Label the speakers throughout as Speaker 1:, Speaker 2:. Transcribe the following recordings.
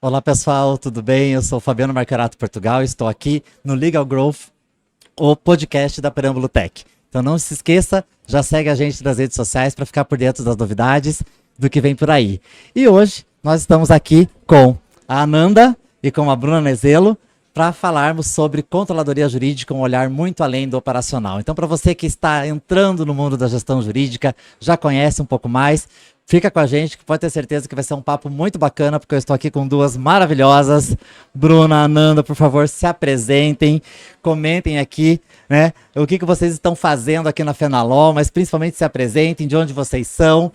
Speaker 1: Olá pessoal, tudo bem? Eu sou o Fabiano Marcarato Portugal e estou aqui no Legal Growth, o podcast da Preâmbulo Tech. Então não se esqueça, já segue a gente nas redes sociais para ficar por dentro das novidades do que vem por aí. E hoje nós estamos aqui com a Ananda e com a Bruna Nezelo para falarmos sobre controladoria jurídica, um olhar muito além do operacional. Então, para você que está entrando no mundo da gestão jurídica, já conhece um pouco mais, fica com a gente, que pode ter certeza que vai ser um papo muito bacana, porque eu estou aqui com duas maravilhosas. Bruna, Ananda, por favor, se apresentem, comentem aqui, né, o que vocês estão fazendo aqui na Fenalol, mas principalmente se apresentem, de onde vocês são,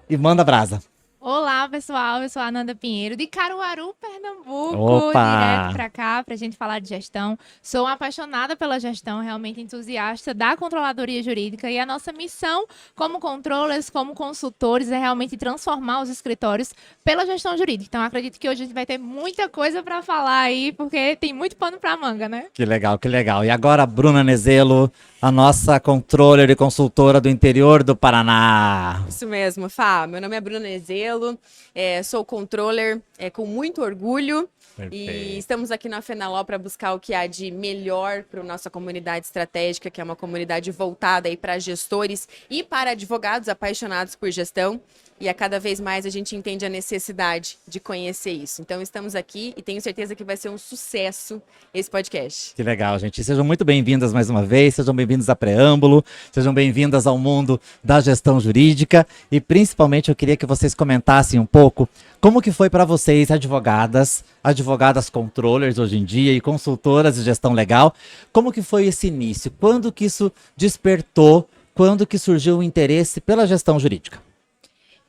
Speaker 1: e manda brasa.
Speaker 2: Olá, pessoal. Eu sou a Ananda Pinheiro, de Caruaru, Pernambuco.
Speaker 1: Opa!
Speaker 2: Direto para cá, para a gente falar de gestão. Sou apaixonada pela gestão, realmente entusiasta da controladoria jurídica. E a nossa missão como controllers, como consultores, é realmente transformar os escritórios pela gestão jurídica. Então, acredito que hoje a gente vai ter muita coisa para falar aí, porque tem muito pano para manga, né?
Speaker 1: Que legal, que legal. E agora a Bruna Nezelo, a nossa controller e consultora do interior do Paraná.
Speaker 3: Isso mesmo, Fá. Meu nome é Bruna Nezelo, sou controller com muito orgulho.
Speaker 1: Perfeito.
Speaker 3: E estamos aqui na Fenalol para buscar o que há de melhor para a nossa comunidade estratégica, que é uma comunidade voltada aí para gestores e para advogados apaixonados por gestão. E a cada vez mais a gente entende a necessidade de conhecer isso. Então estamos aqui e tenho certeza que vai ser um sucesso esse podcast.
Speaker 1: Que legal, gente. Sejam muito bem-vindas mais uma vez, sejam bem-vindas a Preâmbulo, sejam bem-vindas ao mundo da gestão jurídica e principalmente eu queria que vocês comentassem um pouco como que foi para vocês, advogadas controllers hoje em dia e consultoras de gestão legal, como que foi esse início? Quando que isso despertou? Quando que surgiu o interesse pela gestão jurídica?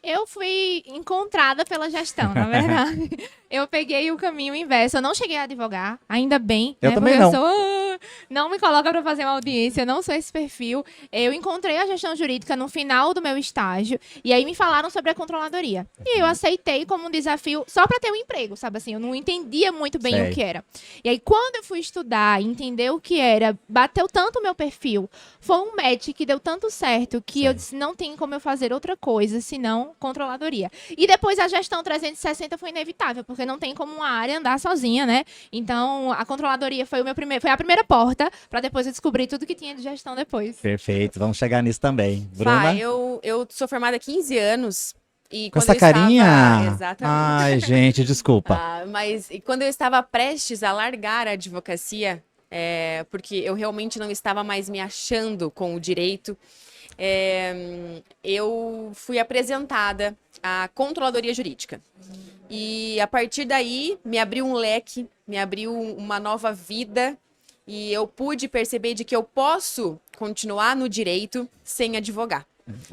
Speaker 2: Eu fui encontrada pela gestão, na verdade. Eu peguei o caminho inverso. Eu não cheguei a advogar, ainda bem.
Speaker 1: Eu
Speaker 2: né?
Speaker 1: também
Speaker 2: Porque
Speaker 1: não.
Speaker 2: Não me coloca para fazer uma audiência, eu não sou esse perfil. Eu encontrei a gestão jurídica no final do meu estágio e aí me falaram sobre a controladoria. E eu aceitei como um desafio só para ter um emprego, sabe assim? Eu não entendia muito bem
Speaker 1: Sei.
Speaker 2: o que era. E aí quando eu fui estudar, entender o que era, bateu tanto o meu perfil. Foi um match que deu tanto certo que
Speaker 1: Sei.
Speaker 2: eu disse, não tem como eu fazer outra coisa senão controladoria. E depois a gestão 360 foi inevitável, porque não tem como uma área andar sozinha, né? Então, a controladoria foi a primeira porta para depois eu descobrir tudo que tinha de gestão depois.
Speaker 1: Perfeito, vamos chegar nisso também. Bruna?
Speaker 3: Fá, eu sou formada há 15 anos. E
Speaker 1: Com
Speaker 3: quando
Speaker 1: essa
Speaker 3: eu estava-
Speaker 1: carinha?
Speaker 3: Exatamente.
Speaker 1: Ai, gente, desculpa.
Speaker 3: Mas e quando eu estava prestes a largar a advocacia, porque eu realmente não estava mais me achando com o direito, eu fui apresentada à controladoria jurídica. E a partir daí me abriu um leque, me abriu uma nova vida e eu pude perceber de que eu posso continuar no direito sem advogar.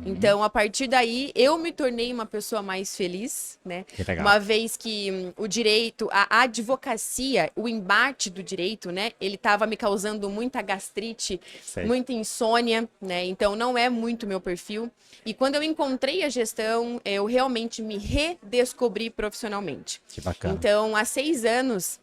Speaker 3: Então, a partir daí, eu me tornei uma pessoa mais feliz, né?
Speaker 1: Que legal.
Speaker 3: Uma vez que o direito, a advocacia, o embate do direito, né? Ele estava me causando muita gastrite,
Speaker 1: Sei.
Speaker 3: muita insônia, né? Então, não é muito meu perfil. E quando eu encontrei a gestão, eu realmente me redescobri profissionalmente.
Speaker 1: Que bacana.
Speaker 3: Então, há 6 anos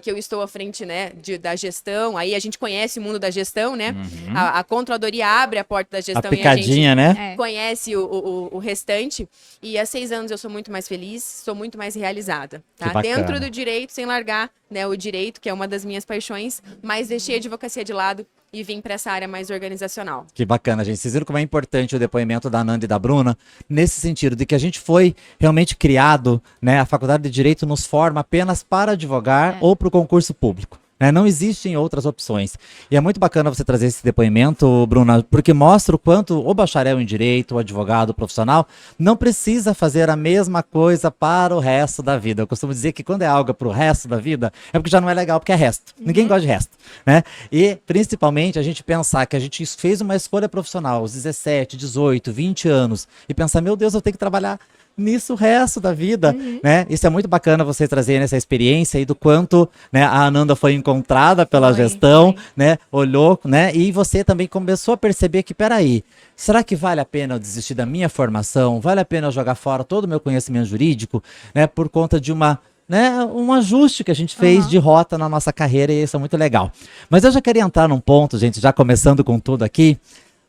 Speaker 3: que eu estou à frente, né, da gestão, aí a gente conhece o mundo da gestão, né? A controladoria abre a porta da
Speaker 1: A
Speaker 3: gestão e a
Speaker 1: picadinha, né?
Speaker 2: É.
Speaker 3: conhece o restante. E há 6 anos eu sou muito mais feliz, sou muito mais realizada.
Speaker 1: Que
Speaker 3: Tá?
Speaker 1: bacana.
Speaker 3: Dentro do direito, sem largar, né, o direito, que é uma das minhas paixões, mas deixei a advocacia de lado e vim para essa área mais organizacional.
Speaker 1: Que bacana, gente. Vocês viram como é importante o depoimento da Ananda e da Bruna, nesse sentido de que a gente foi realmente criado, né? A Faculdade de Direito nos forma apenas para advogar ou para o concurso público. Né? Não existem outras opções. E é muito bacana você trazer esse depoimento, Bruna, porque mostra o quanto o bacharel em direito, o advogado, o profissional, não precisa fazer a mesma coisa para o resto da vida. Eu costumo dizer que quando é algo para o resto da vida, é porque já não é legal, porque é resto. Ninguém gosta de resto. Né? E, principalmente, a gente pensar que a gente fez uma escolha profissional aos 17, 18, 20 anos e pensar, meu Deus, eu tenho que trabalhar nisso o resto da vida, né? Isso é muito bacana você trazer essa experiência e do quanto, né, a Ananda foi encontrada pela
Speaker 2: Foi,
Speaker 1: gestão,
Speaker 2: foi.
Speaker 1: né? Olhou, né? E você também começou a perceber que, peraí, será que vale a pena eu desistir da minha formação? Vale a pena eu jogar fora todo o meu conhecimento jurídico, né? Por conta de um ajuste que a gente fez de rota na nossa carreira e isso é muito legal. Mas eu já queria entrar num ponto, gente, já começando com tudo aqui.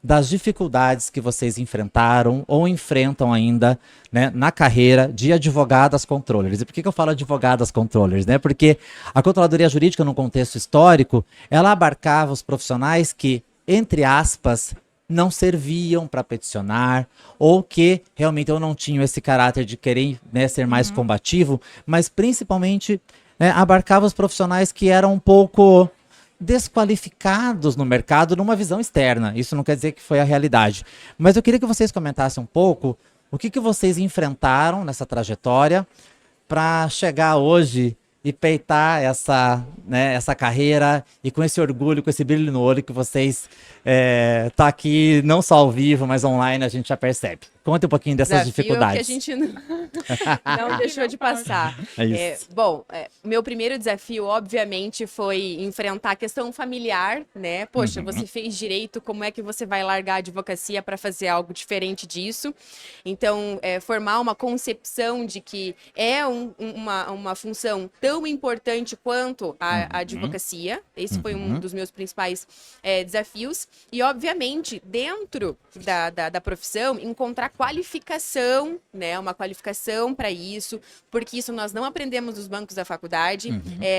Speaker 1: das dificuldades que vocês enfrentaram ou enfrentam ainda, né, na carreira de advogadas controllers. E por que eu falo advogadas controllers, né? Porque a controladoria jurídica, no contexto histórico, ela abarcava os profissionais que, entre aspas, não serviam para peticionar, ou que realmente eu não tinham esse caráter de querer, né, ser mais combativo, mas principalmente, né, abarcava os profissionais que eram um pouco desqualificados no mercado numa visão externa. Isso não quer dizer que foi a realidade. Mas eu queria que vocês comentassem um pouco o que vocês enfrentaram nessa trajetória para chegar hoje e peitar essa, né, essa carreira e com esse orgulho, com esse brilho no olho que vocês tá aqui, não só ao vivo, mas online, a gente já percebe. Conta um pouquinho dessas dificuldades.
Speaker 3: Que a gente não deixou de passar.
Speaker 1: É isso.
Speaker 3: Meu primeiro desafio, obviamente, foi enfrentar a questão familiar, né? Poxa, você fez direito, como é que você vai largar a advocacia para fazer algo diferente disso? Então, formar uma concepção de que é uma função tão importante quanto a advocacia. Esse foi um dos meus principais desafios. E, obviamente, dentro da profissão, encontrar qualificação, né? Uma qualificação para isso, porque isso nós não aprendemos nos bancos da faculdade.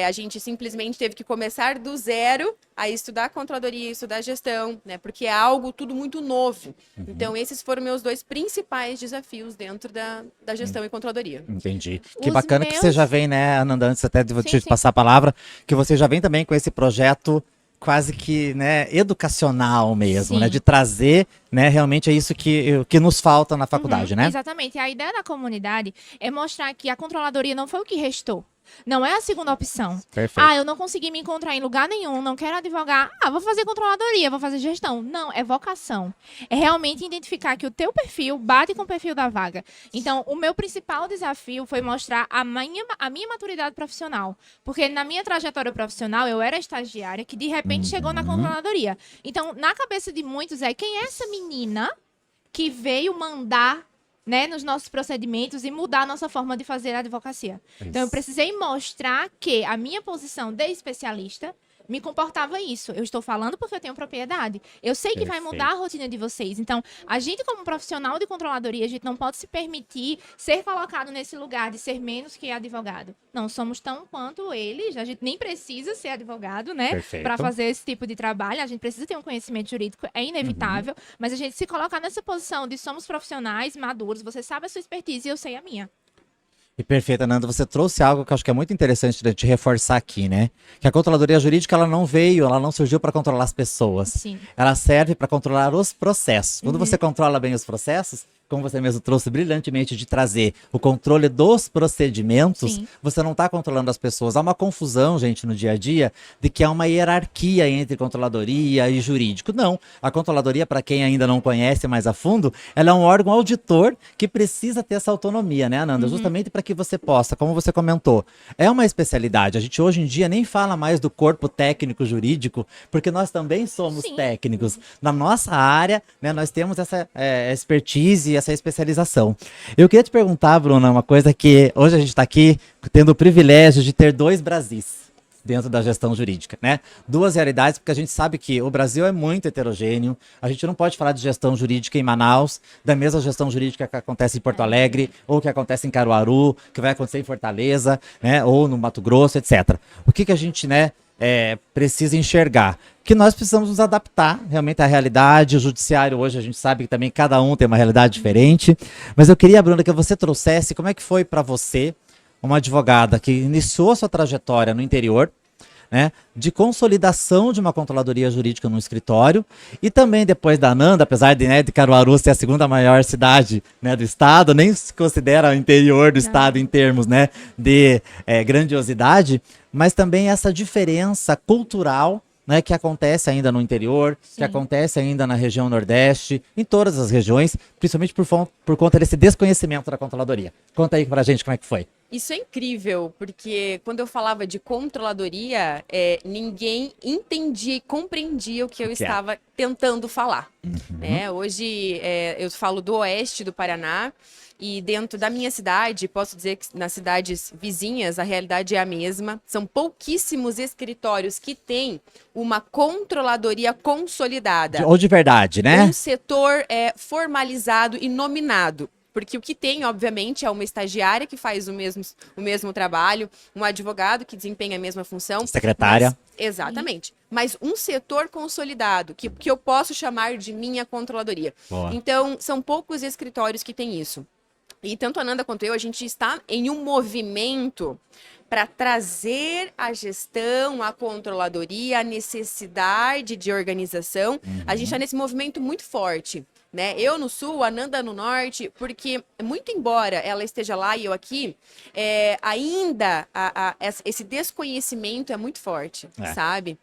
Speaker 3: A gente simplesmente teve que começar do zero a estudar controladoria, estudar gestão, né? Porque é algo tudo muito novo. Então, esses foram meus dois principais desafios dentro da gestão e controladoria.
Speaker 1: Entendi. Que bacana que você já vem, né, Ananda, antes até de te passar a palavra, que você já vem também com esse projeto quase que, né, educacional mesmo, né, de trazer, né, realmente é isso que nos falta na faculdade, né?
Speaker 2: Exatamente. A ideia da comunidade é mostrar que a controladoria não foi o que restou. Não é a segunda opção.
Speaker 1: Perfeito.
Speaker 2: Eu não consegui me encontrar em lugar nenhum, não quero advogar. Vou fazer controladoria, vou fazer gestão. Não, é vocação. É realmente identificar que o teu perfil bate com o perfil da vaga. Então, o meu principal desafio foi mostrar a minha maturidade profissional. Porque na minha trajetória profissional, eu era estagiária que de repente chegou na controladoria. Então, na cabeça de muitos quem é essa menina que veio mandar, né, nos nossos procedimentos e mudar a nossa forma de fazer a advocacia. Então, eu precisei mostrar que a minha posição de especialista me comportava isso. Eu estou falando porque eu tenho propriedade. Eu sei que vai mudar a rotina de vocês. Então, a gente como profissional de controladoria, a gente não pode se permitir ser colocado nesse lugar de ser menos que advogado. Não, somos tão quanto eles. A gente nem precisa ser advogado, né? Para fazer esse tipo de trabalho. A gente precisa ter um conhecimento jurídico, é inevitável. Mas a gente se colocar nessa posição de somos profissionais maduros, você sabe a sua expertise e eu sei a minha.
Speaker 1: E perfeito, Ananda, você trouxe algo que eu acho que é muito interessante de te reforçar aqui, né? Que a controladoria jurídica, ela não surgiu para controlar as pessoas.
Speaker 2: Sim.
Speaker 1: Ela serve para controlar os processos. Quando você controla bem os processos, como você mesmo trouxe brilhantemente de trazer o controle dos procedimentos, você não está controlando as pessoas. Há uma confusão, gente, no dia a dia, de que há uma hierarquia entre controladoria e jurídico. Não, a controladoria, para quem ainda não conhece mais a fundo, ela é um órgão auditor que precisa ter essa autonomia, né, Ananda? Justamente para que você possa, como você comentou, é uma especialidade. A gente hoje em dia nem fala mais do corpo técnico jurídico, porque nós também somos técnicos. Na nossa área, né, nós temos essa expertise, essa especialização. Eu queria te perguntar, Bruna, uma coisa que hoje a gente está aqui tendo o privilégio de ter dois Brasis dentro da gestão jurídica, né? Duas realidades, porque a gente sabe que o Brasil é muito heterogêneo, a gente não pode falar de gestão jurídica em Manaus, da mesma gestão jurídica que acontece em Porto Alegre, ou que acontece em Caruaru, que vai acontecer em Fortaleza, né? Ou no Mato Grosso, etc. O que a gente, né, precisa enxergar? Que nós precisamos nos adaptar realmente à realidade. O judiciário hoje, a gente sabe que também cada um tem uma realidade diferente. Mas eu queria, Bruna, que você trouxesse como é que foi para você, uma advogada que iniciou sua trajetória no interior, né, de consolidação de uma controladoria jurídica no escritório, e também depois da Ananda, apesar de, né, de Caruaru ser a segunda maior cidade, né, do estado, nem se considera o interior do estado em termos, né, de grandiosidade, mas também essa diferença cultural, né, que acontece ainda no interior, que acontece ainda na região Nordeste, em todas as regiões, principalmente por conta desse desconhecimento da controladoria. Conta aí pra gente como é que foi.
Speaker 3: Isso é incrível, porque quando eu falava de controladoria, ninguém entendia e compreendia o que eu estava tentando falar. Né? Hoje eu falo do oeste do Paraná e dentro da minha cidade, posso dizer que nas cidades vizinhas a realidade é a mesma. São pouquíssimos escritórios que têm uma controladoria consolidada.
Speaker 1: Ou de verdade, né?
Speaker 3: Um setor formalizado e nominado. Porque o que tem, obviamente, é uma estagiária que faz o mesmo trabalho, um advogado que desempenha a mesma função.
Speaker 1: Secretária.
Speaker 3: Exatamente. Mas um setor consolidado, que eu posso chamar de minha controladoria.
Speaker 1: Boa.
Speaker 3: Então, são poucos escritórios que têm isso. E tanto a Ananda quanto eu, a gente está em um movimento para trazer a gestão, a controladoria, a necessidade de organização. A gente está nesse movimento muito forte. Né? Eu no sul, a Ananda no norte, porque muito embora ela esteja lá e eu aqui, ainda esse desconhecimento é muito forte, sabe?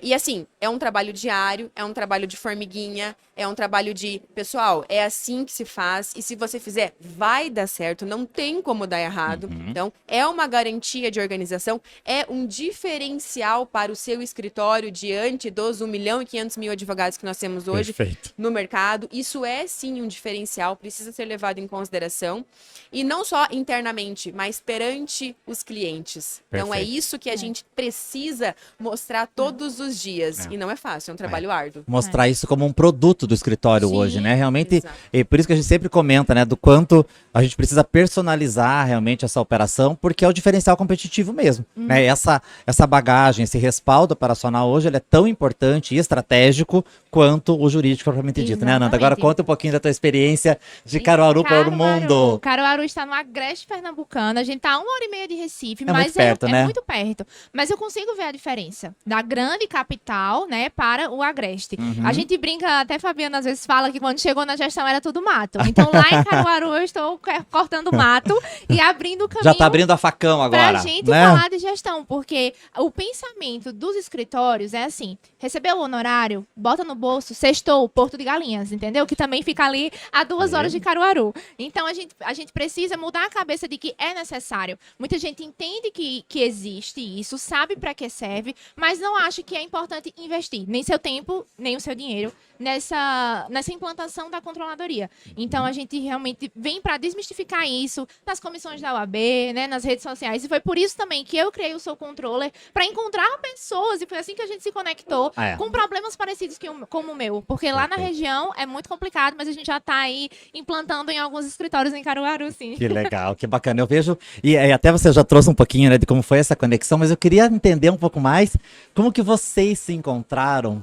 Speaker 3: E assim, é um trabalho diário, é um trabalho de formiguinha, é um trabalho de, pessoal, é assim que se faz, e se você fizer, vai dar certo, não tem como dar errado. Então, é uma garantia de organização, é um diferencial para o seu escritório diante dos 1.500.000 advogados que nós temos hoje no mercado. Isso é sim um diferencial, precisa ser levado em consideração. E não só internamente, mas perante os clientes. Então é isso que a gente precisa mostrar todos os dias. E não é fácil, é um trabalho árduo.
Speaker 1: Mostrar isso como um produto do escritório hoje, né? Realmente,
Speaker 3: exato.
Speaker 1: e por isso que a gente sempre comenta, né? Do quanto a gente precisa personalizar realmente essa operação, porque é o diferencial competitivo mesmo, né? Essa bagagem, esse respaldo operacional hoje, ele é tão importante e estratégico quanto o jurídico propriamente dito, né, Ananda? Agora conta um pouquinho da tua experiência de Caruaru para o mundo.
Speaker 2: Caruaru está no agreste pernambucano, a gente tá a 1h30 de Recife,
Speaker 1: É
Speaker 2: mas
Speaker 1: muito perto, né?
Speaker 2: é muito perto. Mas eu consigo ver a diferença da grande capital, né, para o agreste. A gente brinca, até Fabiana às vezes fala que quando chegou na gestão era tudo mato. Então lá em Caruaru eu estou cortando mato e abrindo o caminho.
Speaker 1: Já tá abrindo a facão agora,
Speaker 2: pra gente
Speaker 1: né?
Speaker 2: falar de gestão, porque o pensamento dos escritórios é assim, recebeu o honorário, bota no bolso, sextou, Porto de Galinhas, entendeu? Que também fica ali a 2 horas de Caruaru. Então, a gente precisa mudar a cabeça de que é necessário. Muita gente entende que existe isso, sabe para que serve, mas não acha que é importante investir nem seu tempo, nem o seu dinheiro nessa implantação da controladoria. Então, a gente realmente vem para desmistificar isso nas comissões da OAB, né, nas redes sociais. E foi por isso também que eu criei o Sou Controller, para encontrar pessoas, e foi assim que a gente se conectou com problemas parecidos como o meu. Porque lá na região é muito complicado, mas a gente já está aí implantando em alguns escritórios em Caruaru, sim.
Speaker 1: Que legal, que bacana. Eu vejo, e até você já trouxe um pouquinho, né, de como foi essa conexão, mas eu queria entender um pouco mais como que vocês se encontraram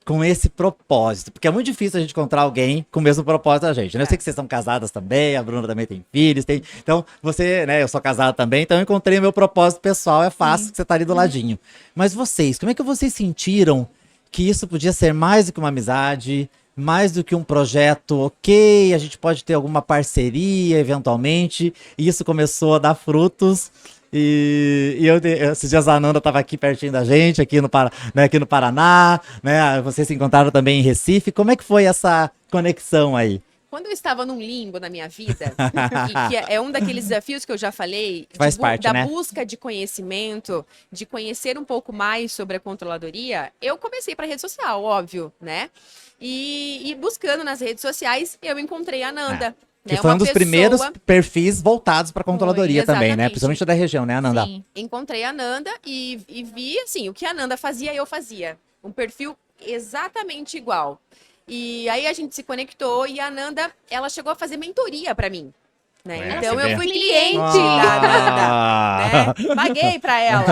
Speaker 1: com esse propósito, porque é muito difícil a gente encontrar alguém com o mesmo propósito da gente, né? Eu sei que vocês são casadas também, a Bruna também tem filhos, então você, né, eu sou casada também, então eu encontrei o meu propósito pessoal, é fácil que você tá ali do ladinho. Mas vocês, como é que vocês sentiram que isso podia ser mais do que uma amizade, mais do que um projeto, ok, a gente pode ter alguma parceria eventualmente, e isso começou a dar frutos. E esses dias a Ananda estava aqui pertinho da gente, aqui no Paraná, né? Vocês se encontraram também em Recife. Como é que foi essa conexão aí?
Speaker 3: Quando eu estava num limbo na minha vida, e que é um daqueles desafios que eu já falei,
Speaker 1: Faz parte,
Speaker 3: da
Speaker 1: né?
Speaker 3: busca de conhecimento, de conhecer um pouco mais sobre a controladoria, eu comecei para rede social, óbvio, né? E buscando nas redes sociais, eu encontrei a Ananda.
Speaker 1: Que foi um dos primeiros perfis voltados para a controladoria também, né? Principalmente da região, né, Ananda?
Speaker 3: Sim. Encontrei a Ananda e vi, assim, o que a Ananda fazia, eu fazia. Um perfil exatamente igual. E aí a gente se conectou e a Ananda, ela chegou a fazer mentoria para mim. Né? Então eu fui cliente da Ananda, né? Paguei para ela.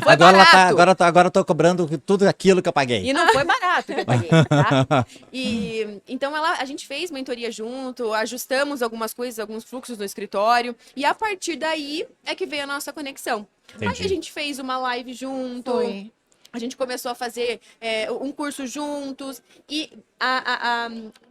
Speaker 3: Foi
Speaker 1: agora eu tô cobrando tudo aquilo que eu paguei.
Speaker 3: E não foi barato que eu paguei, tá? E então a gente fez mentoria junto, ajustamos algumas coisas, alguns fluxos no escritório, e a partir daí é que veio a nossa conexão.
Speaker 1: Entendi.
Speaker 3: Aí a gente fez uma live junto. A gente começou a fazer um curso juntos e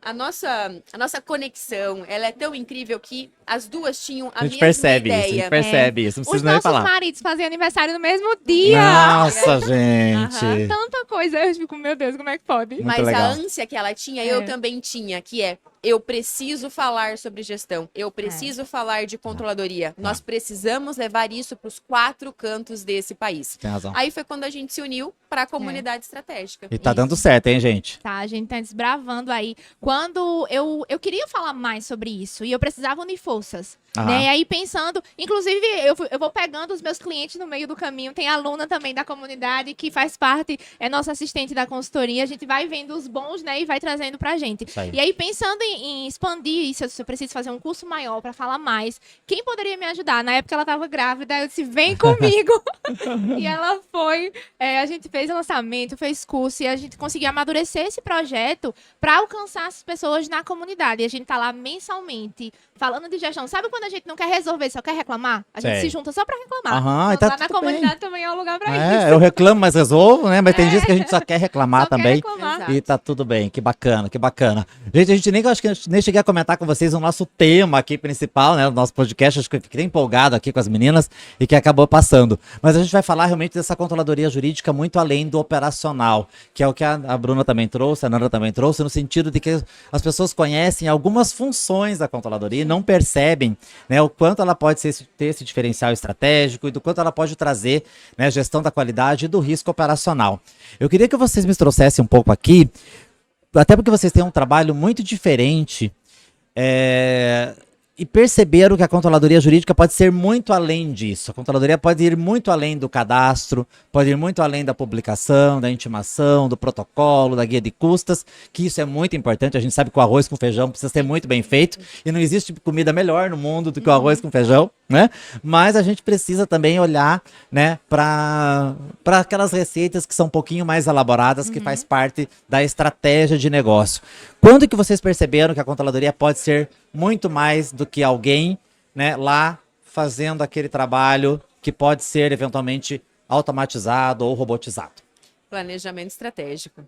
Speaker 3: a nossa conexão, ela é tão incrível que as duas tinham a
Speaker 1: A gente
Speaker 3: mesma
Speaker 1: percebe isso, a
Speaker 3: ideia.
Speaker 1: gente percebe isso. Não
Speaker 2: Os
Speaker 1: precisa nem
Speaker 2: nossos
Speaker 1: falar.
Speaker 2: maridos faziam aniversário no mesmo dia.
Speaker 1: Nossa, gente.
Speaker 2: Tanta coisa. Eu fico, meu Deus, como é que pode?
Speaker 1: Muito
Speaker 3: Mas a
Speaker 1: legal.
Speaker 3: ânsia que ela tinha,
Speaker 2: É.
Speaker 3: eu também tinha, que é, eu preciso falar sobre gestão, eu preciso falar de controladoria. Nós precisamos levar isso para os 4 cantos desse país.
Speaker 1: Tem razão.
Speaker 3: Aí foi quando a gente se uniu para a comunidade estratégica.
Speaker 1: E tá dando certo, hein, gente?
Speaker 2: Tá, a gente tá desbravando aí. Quando eu queria falar mais sobre isso e eu precisava unir forças,
Speaker 1: Aham.
Speaker 2: né? E aí pensando, inclusive eu vou pegando os meus clientes no meio do caminho. Tem aluna também da comunidade que faz parte, é nossa assistente da consultoria. A gente vai vendo os bons, né? E vai trazendo pra gente.
Speaker 1: Isso aí.
Speaker 2: E aí pensando em expandir isso, se eu preciso fazer um curso maior pra falar mais, quem poderia me ajudar? Na época ela tava grávida, eu disse, vem comigo. E ela foi, a gente fez o lançamento, fez curso e a gente conseguiu amadurecer esse projeto para alcançar as pessoas na comunidade. E a gente tá lá mensalmente falando de gestão. Sabe quando a gente não quer resolver, só quer reclamar? A gente
Speaker 1: Sei.
Speaker 2: se junta só para reclamar.
Speaker 1: Aham, e
Speaker 2: Então,
Speaker 1: tá
Speaker 2: lá na
Speaker 1: tudo
Speaker 2: comunidade também é um lugar para
Speaker 1: É,
Speaker 2: isso.
Speaker 1: eu reclamo, mas resolvo, né? Mas tem dias que a gente só quer reclamar
Speaker 2: Só quer
Speaker 1: também.
Speaker 2: reclamar.
Speaker 3: Exato.
Speaker 1: E tá tudo bem, que bacana, que bacana. Gente, a gente nem, acho que eu nem cheguei a comentar com vocês o nosso tema aqui principal, né? O nosso podcast, acho que eu fiquei empolgado aqui com as meninas e que acabou passando. Mas a gente vai falar realmente dessa controladoria jurídica muito além do operacional, que é o que a Bruna também trouxe, a Nanda também trouxe, no sentido de que as pessoas conhecem algumas funções da controladoria e não percebem, né, o quanto ela pode ter esse diferencial estratégico e do quanto ela pode trazer, né, gestão da qualidade e do risco operacional. Eu queria que vocês me trouxessem um pouco aqui, até porque vocês têm um trabalho muito diferente, e perceberam que a controladoria jurídica pode ser muito além disso. A controladoria pode ir muito além do cadastro, pode ir muito além da publicação, da intimação, do protocolo, da guia de custas, que isso é muito importante. A gente sabe que o arroz com feijão precisa ser muito bem feito e não existe comida melhor no mundo do que o arroz com feijão, né? Mas a gente precisa também olhar, né, para aquelas receitas que são um pouquinho mais elaboradas, que faz parte da estratégia de negócio. Quando que vocês perceberam que a controladoria pode ser muito mais do que alguém, né, lá fazendo aquele trabalho que pode ser eventualmente automatizado ou robotizado?
Speaker 3: Planejamento estratégico.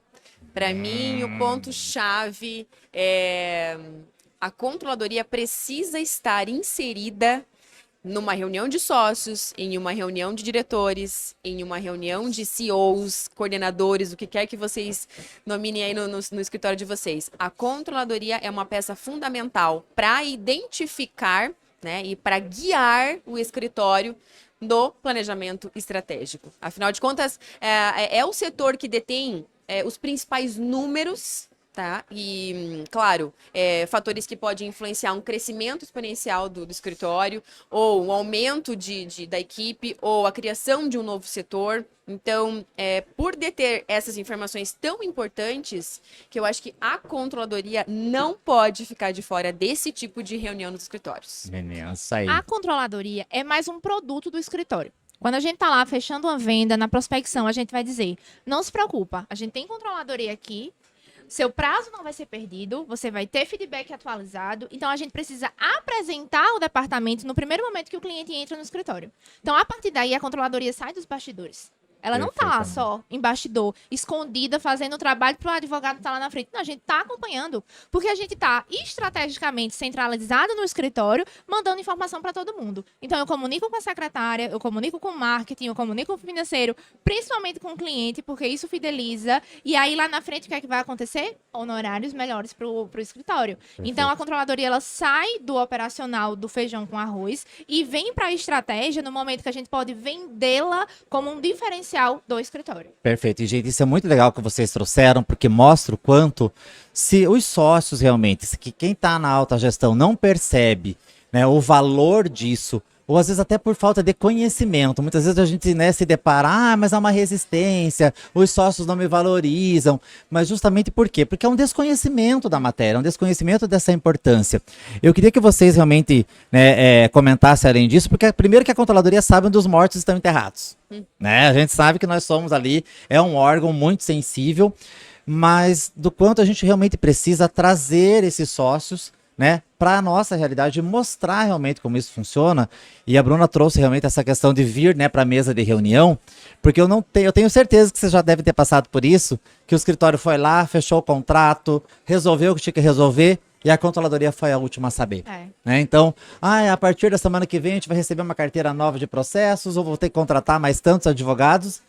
Speaker 3: Para mim, o ponto-chave é a controladoria precisa estar inserida numa reunião de sócios, em uma reunião de diretores, em uma reunião de CEOs, coordenadores, o que quer que vocês nominem aí no escritório de vocês. A controladoria é uma peça fundamental para identificar, né, e para guiar o escritório no planejamento estratégico. Afinal de contas, é o setor que detém os principais números, tá? E, claro, fatores que podem influenciar um crescimento exponencial do escritório, ou um aumento da equipe, ou a criação de um novo setor. Então, por deter essas informações tão importantes, que eu acho que a controladoria não pode ficar de fora desse tipo de reunião nos escritórios.
Speaker 1: Meninas, isso aí.
Speaker 2: A controladoria é mais um produto do escritório. Quando a gente tá lá fechando uma venda, na prospecção, a gente vai dizer, não se preocupa, a gente tem controladoria aqui, seu prazo não vai ser perdido, você vai ter feedback atualizado, então a gente precisa apresentar o departamento no primeiro momento que o cliente entra no escritório. Então, a partir daí, a controladoria sai dos bastidores. Ela não tá lá só em bastidor, escondida, fazendo o trabalho para o advogado estar lá na frente. Não, a gente tá acompanhando, porque a gente tá estrategicamente centralizado no escritório, mandando informação para todo mundo. Então, eu comunico com a secretária, eu comunico com o marketing, eu comunico com o financeiro, principalmente com o cliente, porque isso fideliza. E aí, lá na frente, o que é que vai acontecer? Honorários melhores para o escritório. Então, a controladoria, ela sai do operacional do feijão com arroz e vem para a estratégia no momento que a gente pode vendê-la como um diferencial do escritório.
Speaker 1: Perfeito. E, gente, isso é muito legal que vocês trouxeram, porque mostra o quanto, se os sócios realmente, se quem está na alta gestão não percebe, né, o valor disso, ou às vezes até por falta de conhecimento. Muitas vezes a gente, né, se depara, mas há uma resistência, os sócios não me valorizam. Mas justamente por quê? Porque é um desconhecimento da matéria, um desconhecimento dessa importância. Eu queria que vocês realmente, né, comentassem além disso, porque primeiro que a controladoria sabe onde os mortos estão enterrados. Né? A gente sabe que nós somos ali, é um órgão muito sensível, mas do quanto a gente realmente precisa trazer esses sócios né, para a nossa realidade, mostrar realmente como isso funciona. E a Bruna trouxe realmente essa questão de vir, né, para a mesa de reunião, porque eu tenho certeza que você já deve ter passado por isso, que o escritório foi lá, fechou o contrato, resolveu o que tinha que resolver, e a controladoria foi a última a saber. Né? Então, a partir da semana que vem a gente vai receber uma carteira nova de processos, ou vou ter que contratar mais tantos advogados,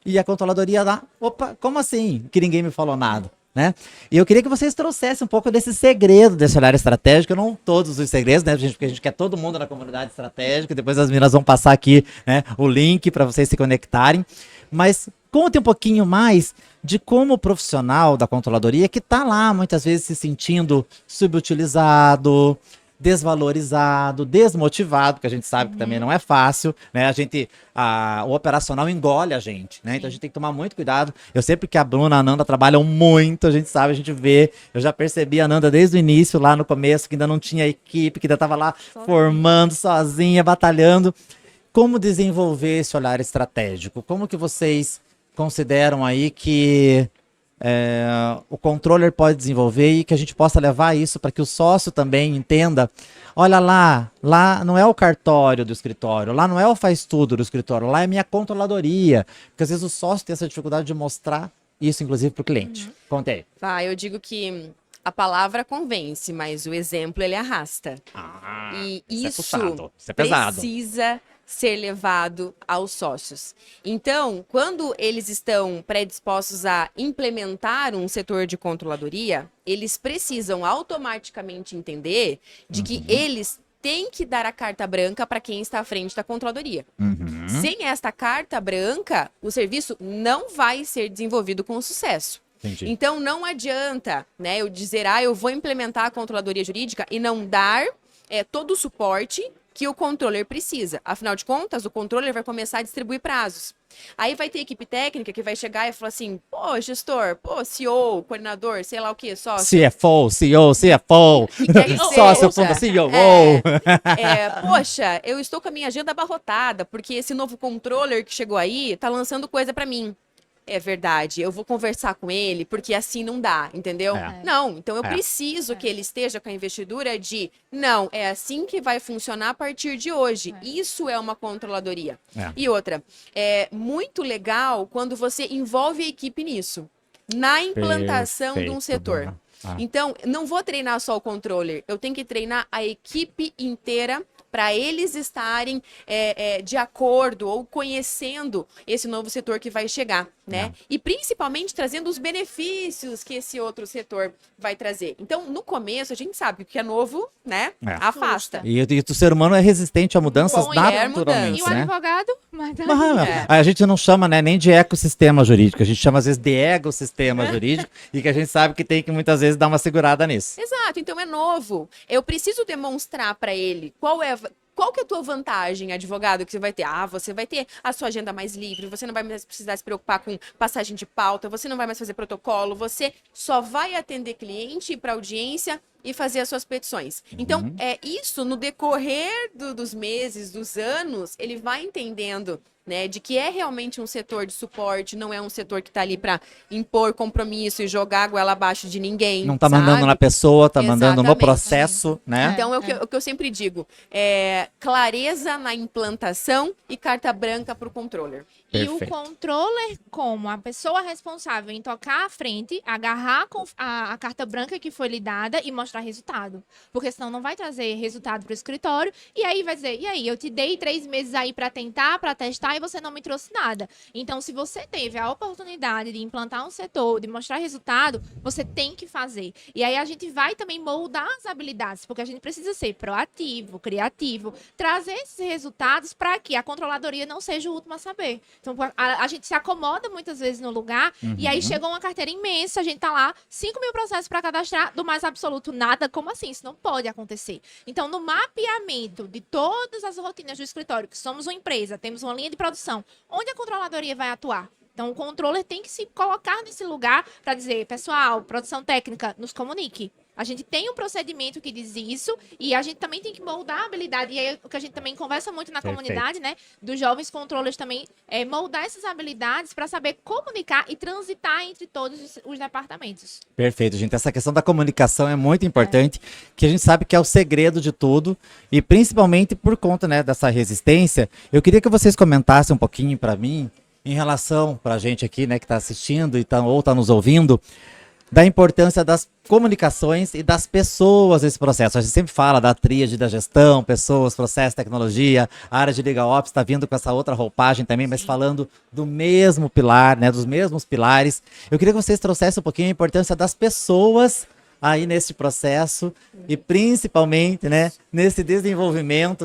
Speaker 1: e a controladoria lá, opa, como assim? Que ninguém me falou nada. Né? E eu queria que vocês trouxessem um pouco desse segredo desse olhar estratégico, não todos os segredos, né, gente, porque a gente quer todo mundo na comunidade estratégica, depois as meninas vão passar aqui, né, o link para vocês se conectarem, mas conte um pouquinho mais de como o profissional da controladoria que está lá muitas vezes se sentindo subutilizado, desvalorizado, desmotivado, porque a gente sabe que também não é fácil, né? O operacional engole a gente, né? Então a gente tem que tomar muito cuidado. Eu sempre que a Bruna e a Nanda trabalham muito, a gente sabe, a gente vê. Eu já percebi a Nanda desde o início, lá no começo, que ainda não tinha equipe, que ainda estava lá formando sozinha, batalhando. Como desenvolver esse olhar estratégico? Como que vocês consideram aí que o controller pode desenvolver e que a gente possa levar isso para que o sócio também entenda, olha lá não é o cartório do escritório, lá não é o faz tudo do escritório, lá é minha controladoria, porque às vezes o sócio tem essa dificuldade de mostrar isso, inclusive, para o cliente. Conte aí.
Speaker 3: Eu digo que a palavra convence, mas o exemplo ele arrasta. E isso
Speaker 1: é pesado.
Speaker 3: precisa ser levado aos sócios. Então, quando eles estão predispostos a implementar um setor de controladoria, eles precisam automaticamente entender de que eles têm que dar a carta branca para quem está à frente da controladoria. Sem esta carta branca, o serviço não vai ser desenvolvido com sucesso.
Speaker 1: Entendi.
Speaker 3: Então, não adianta, né, eu dizer, eu vou implementar a controladoria jurídica e não dar todo o suporte que o controller precisa. Afinal de contas, o controller vai começar a distribuir prazos. Aí vai ter equipe técnica que vai chegar e falar assim, pô, gestor, pô, CEO, coordenador, sei lá o que, sócio.
Speaker 1: CFO, CEO, CFO, sócio, funda, CEO.
Speaker 3: Poxa, eu estou com a minha agenda abarrotada, porque esse novo controller que chegou aí tá lançando coisa para mim. É verdade, eu vou conversar com ele, porque assim não dá, entendeu? Não, então eu preciso que ele esteja com a investidura de, não, é assim que vai funcionar a partir de hoje. Isso é uma controladoria. E outra, é muito legal quando você envolve a equipe nisso, na implantação de um setor. Então, não vou treinar só o controller, eu tenho que treinar a equipe inteira para eles estarem de acordo ou conhecendo esse novo setor que vai chegar, né? E principalmente trazendo os benefícios que esse outro setor vai trazer. Então, no começo, a gente sabe que o que é novo, né? Afasta.
Speaker 1: E o ser humano é resistente a mudanças naturalmente,
Speaker 2: E o advogado?
Speaker 1: A gente não chama, né, nem de ecossistema jurídico, a gente chama às vezes de ecossistema jurídico e que a gente sabe que tem que muitas vezes dar uma segurada nisso.
Speaker 3: Exato, então é novo. Eu preciso demonstrar para ele qual que é a tua vantagem, advogado, que você vai ter? Você vai ter a sua agenda mais livre, você não vai mais precisar se preocupar com passagem de pauta, você não vai mais fazer protocolo, você só vai atender cliente, ir para audiência e fazer as suas petições. Então, isso no decorrer dos meses, dos anos, ele vai entendendo, né, de que é realmente um setor de suporte, não é um setor que está ali para impor compromisso e jogar a goela abaixo de ninguém.
Speaker 1: Não está mandando na pessoa, está mandando no processo, né?
Speaker 3: Então, é o que eu sempre digo, clareza na implantação e carta branca para o controller.
Speaker 2: E o controller, como a pessoa responsável em tocar à frente, agarrar a carta branca que foi lhe dada e mostrar resultado. Porque senão não vai trazer resultado para o escritório. E aí vai dizer, e aí, eu te dei 3 meses aí para tentar, para testar e você não me trouxe nada. Então, se você teve a oportunidade de implantar um setor, de mostrar resultado, você tem que fazer. E aí a gente vai também moldar as habilidades, porque a gente precisa ser proativo, criativo, trazer esses resultados para que a controladoria não seja o último a saber. Então, a gente se acomoda muitas vezes no lugar e aí chegou uma carteira imensa, a gente tá lá, 5.000 processos para cadastrar, do mais absoluto nada, como assim? Isso não pode acontecer. Então, no mapeamento de todas as rotinas do escritório, que somos uma empresa, temos uma linha de produção, onde a controladoria vai atuar? Então, o controller tem que se colocar nesse lugar para dizer, pessoal, produção técnica, nos comunique. A gente tem um procedimento que diz isso e a gente também tem que moldar a habilidade. E aí, o que a gente também conversa muito na
Speaker 1: Perfeito.
Speaker 2: comunidade, né? Dos jovens controllers também, é moldar essas habilidades para saber comunicar e transitar entre todos os departamentos.
Speaker 1: Perfeito, gente. Essa questão da comunicação é muito importante, que a gente sabe que é o segredo de tudo, e principalmente por conta, né, dessa resistência. Eu queria que vocês comentassem um pouquinho para mim, em relação, para a gente aqui, né, que está assistindo ou está nos ouvindo, da importância das comunicações e das pessoas nesse processo. A gente sempre fala da tríade da gestão, pessoas, processo, tecnologia. A área de Legal Ops está vindo com essa outra roupagem também, mas falando do mesmo pilar, né, dos mesmos pilares. Eu queria que vocês trouxessem um pouquinho a importância das pessoas aí nesse processo e principalmente, né, nesse desenvolvimento.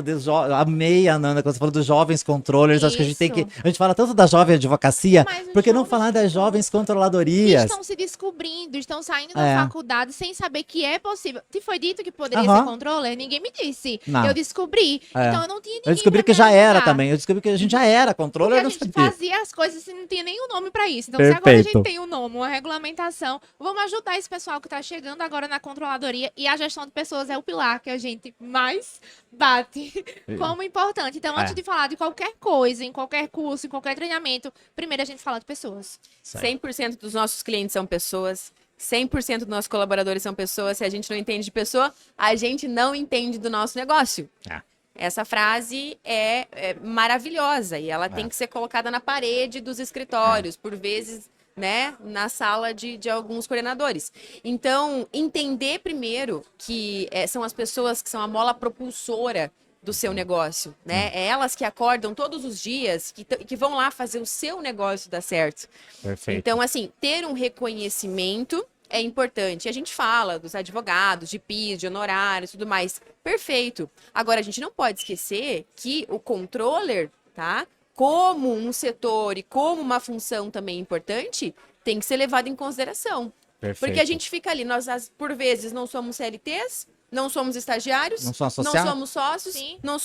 Speaker 1: Amei, Ananda, quando você falou dos jovens controllers. Acho que a gente tem que... A gente fala tanto da jovem advocacia,
Speaker 2: Mas os
Speaker 1: por que não
Speaker 2: jovens
Speaker 1: falar das jovens
Speaker 2: que
Speaker 1: controladorias?
Speaker 2: estão se descobrindo, estão saindo da faculdade sem saber que é possível. Te foi dito que poderia
Speaker 1: Aham.
Speaker 2: ser controller? Ninguém me disse.
Speaker 1: Não.
Speaker 2: Eu descobri.
Speaker 1: É.
Speaker 2: Então eu não tinha ninguém
Speaker 1: Eu descobri
Speaker 2: pra
Speaker 1: que
Speaker 2: me
Speaker 1: já era
Speaker 2: ajudar.
Speaker 1: também. Eu descobri que a gente já era controller, eu
Speaker 2: Porque
Speaker 1: não
Speaker 2: a gente
Speaker 1: sabia.
Speaker 2: fazia as coisas e não tinha nenhum nome pra isso. Então, se agora a gente
Speaker 1: Perfeito.
Speaker 2: tem um nome, uma regulamentação, vamos ajudar esse pessoal que tá chegando agora na controladoria. E a gestão de pessoas é o pilar que a gente mais bate como importante. Então, antes de falar de qualquer coisa, em qualquer curso, em qualquer treinamento, primeiro a gente fala de pessoas.
Speaker 3: 100% dos nossos clientes são pessoas. 100% dos nossos colaboradores são pessoas. Se a gente não entende de pessoa, a gente não entende do nosso negócio.
Speaker 1: É.
Speaker 3: Essa frase é maravilhosa e ela tem que ser colocada na parede dos escritórios, por vezes, né, na sala de alguns coordenadores. Então, entender primeiro que são as pessoas que são a mola propulsora do seu negócio, né? É elas que acordam todos os dias, que vão lá fazer o seu negócio dar certo.
Speaker 1: Perfeito.
Speaker 3: Então, assim, ter um reconhecimento é importante. A gente fala dos advogados, de PIS, de honorários e tudo mais. Perfeito. Agora, a gente não pode esquecer que o controller, tá? Como um setor e como uma função também importante, tem que ser levado em consideração.
Speaker 1: Perfeito.
Speaker 3: Porque a gente fica ali, nós por vezes não somos CLTs, não somos estagiários,
Speaker 1: Não sou
Speaker 3: não
Speaker 1: associado?
Speaker 3: somos sócios,
Speaker 2: Sim.
Speaker 3: nós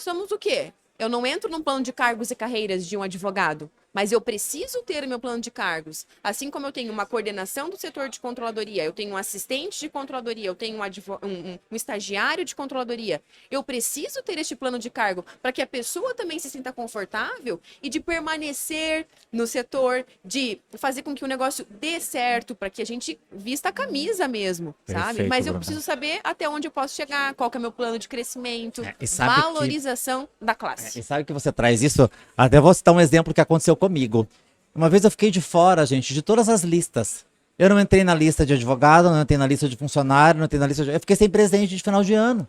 Speaker 3: somos o quê? Eu não entro num plano de cargos e carreiras de um advogado, mas eu preciso ter o meu plano de cargos. Assim como eu tenho uma coordenação do setor de controladoria, eu tenho um assistente de controladoria, eu tenho um estagiário de controladoria. Eu preciso ter este plano de cargo para que a pessoa também se sinta confortável e de permanecer no setor, de fazer com que o negócio dê certo, para que a gente vista a camisa mesmo, sabe?
Speaker 1: Perfeito,
Speaker 3: Mas eu
Speaker 1: Bruna.
Speaker 3: preciso saber até onde eu posso chegar, qual que é o meu plano de crescimento,
Speaker 1: E sabe que-
Speaker 3: valorização da classe.
Speaker 1: E sabe que você traz isso? Até vou citar um exemplo que aconteceu comigo. Uma vez eu fiquei de fora, gente, de todas as listas. Eu não entrei na lista de advogado, não entrei na lista de funcionário, não entrei na lista de... Eu fiquei sem presente de final de ano.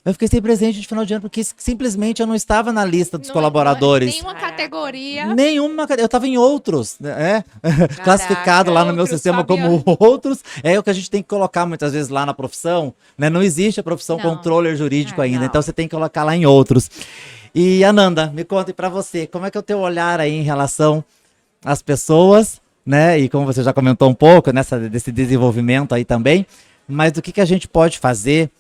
Speaker 1: Eu fiquei sem presente de final de ano porque simplesmente eu não estava na lista dos
Speaker 2: Não-
Speaker 1: colaboradores.
Speaker 2: Nenhuma
Speaker 3: Caraca.
Speaker 2: categoria.
Speaker 1: Nenhuma, eu estava em outros, né? Classificado lá no meu
Speaker 2: Outros,
Speaker 1: sistema como
Speaker 2: Fabiano.
Speaker 1: outros. É o que a gente tem que colocar muitas vezes lá na profissão, né? Não existe a profissão
Speaker 2: Não.
Speaker 1: controller jurídico ainda,
Speaker 3: não.
Speaker 1: então você tem que colocar lá em outros. E Ananda, me conte pra você, como é que é o teu olhar aí em relação às pessoas, né? E como você já comentou um pouco desse desenvolvimento aí também, mas do que a gente pode fazer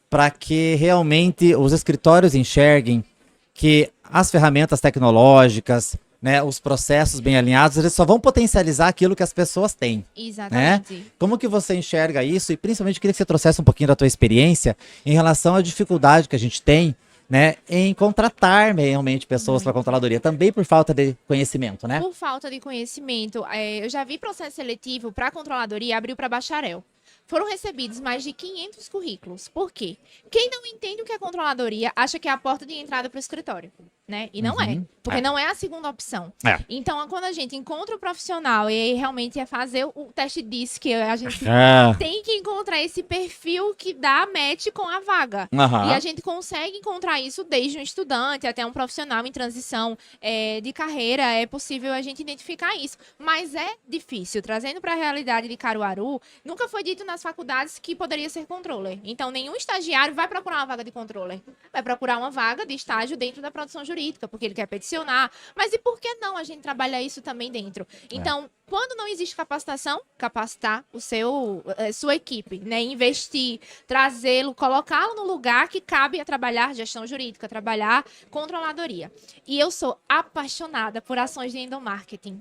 Speaker 1: para que realmente os escritórios enxerguem que as ferramentas tecnológicas, né, os processos bem alinhados, eles só vão potencializar aquilo que as pessoas têm.
Speaker 2: Exatamente.
Speaker 1: Como que você enxerga isso? E principalmente queria que você trouxesse um pouquinho da tua experiência em relação à dificuldade que a gente tem, né, em contratar realmente pessoas para a controladoria, também por falta de conhecimento, né?
Speaker 2: Por falta de conhecimento, eu já vi processo seletivo para a controladoria abriu para bacharel. Foram recebidos mais de 500 currículos. Por quê? Quem não entende o que é controladoria acha que é a porta de entrada para o escritório, né? E não é, porque não é a segunda opção.
Speaker 1: É.
Speaker 2: Então, quando a gente encontra o profissional e aí realmente é fazer o teste DISC, que a gente
Speaker 1: Ah,
Speaker 2: tem que encontrar esse perfil que dá match com a vaga.
Speaker 1: aham.
Speaker 2: E a gente consegue encontrar isso desde um estudante até um profissional em transição de carreira. É possível a gente identificar isso. Mas é difícil. Trazendo para a realidade de Caruaru, nunca foi dito nas faculdades que poderia ser controller. Então, nenhum estagiário vai procurar uma vaga de controller. Vai procurar uma vaga de estágio dentro da produção jurídica, porque ele quer peticionar. Mas e por que não a gente trabalhar isso também dentro? Então, quando não existe capacitação, capacitar sua equipe, né? Investir, trazê-lo, colocá-lo no lugar que cabe a trabalhar gestão jurídica, trabalhar controladoria. E eu sou apaixonada por ações de endomarketing.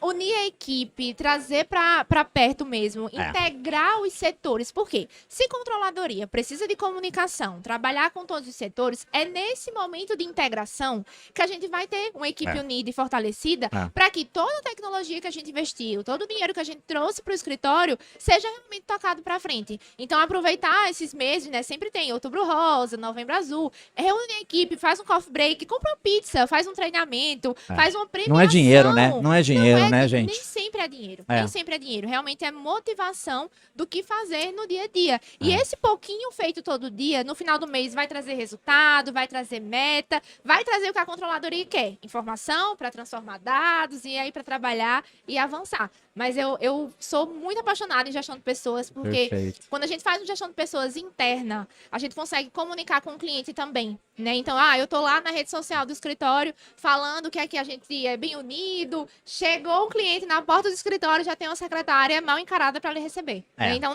Speaker 2: unir a equipe, trazer para perto mesmo, integrar os setores. Por quê? Se controladoria precisa de comunicação, trabalhar com todos os setores, é nesse momento de integração que a gente vai ter uma equipe unida e fortalecida para que toda a tecnologia que a gente investiu, todo o dinheiro que a gente trouxe para o escritório, seja realmente tocado para frente. Então, aproveitar esses meses, né? Sempre tem Outubro Rosa, Novembro Azul, reúne a equipe, faz um coffee break, compra uma pizza, faz um treinamento, faz uma premiação.
Speaker 1: Não é dinheiro, né? Não é dinheiro, né, gente?
Speaker 2: Nem sempre é dinheiro. Nem sempre é dinheiro. Realmente é motivação do que fazer no dia a dia. E esse pouquinho feito todo dia, no final do mês, vai trazer resultado, vai trazer meta, vai trazer o que a controladoria quer. Informação para transformar dados e aí para trabalhar e avançar. Mas eu sou muito apaixonada em gestão de pessoas, porque quando a gente faz uma gestão de pessoas interna, a gente consegue comunicar com o cliente também, né? Então, eu tô lá na rede social do escritório falando que aqui a gente é bem unido, chegou um cliente na porta do escritório, já tem uma secretária mal encarada para lhe receber. Né? Então,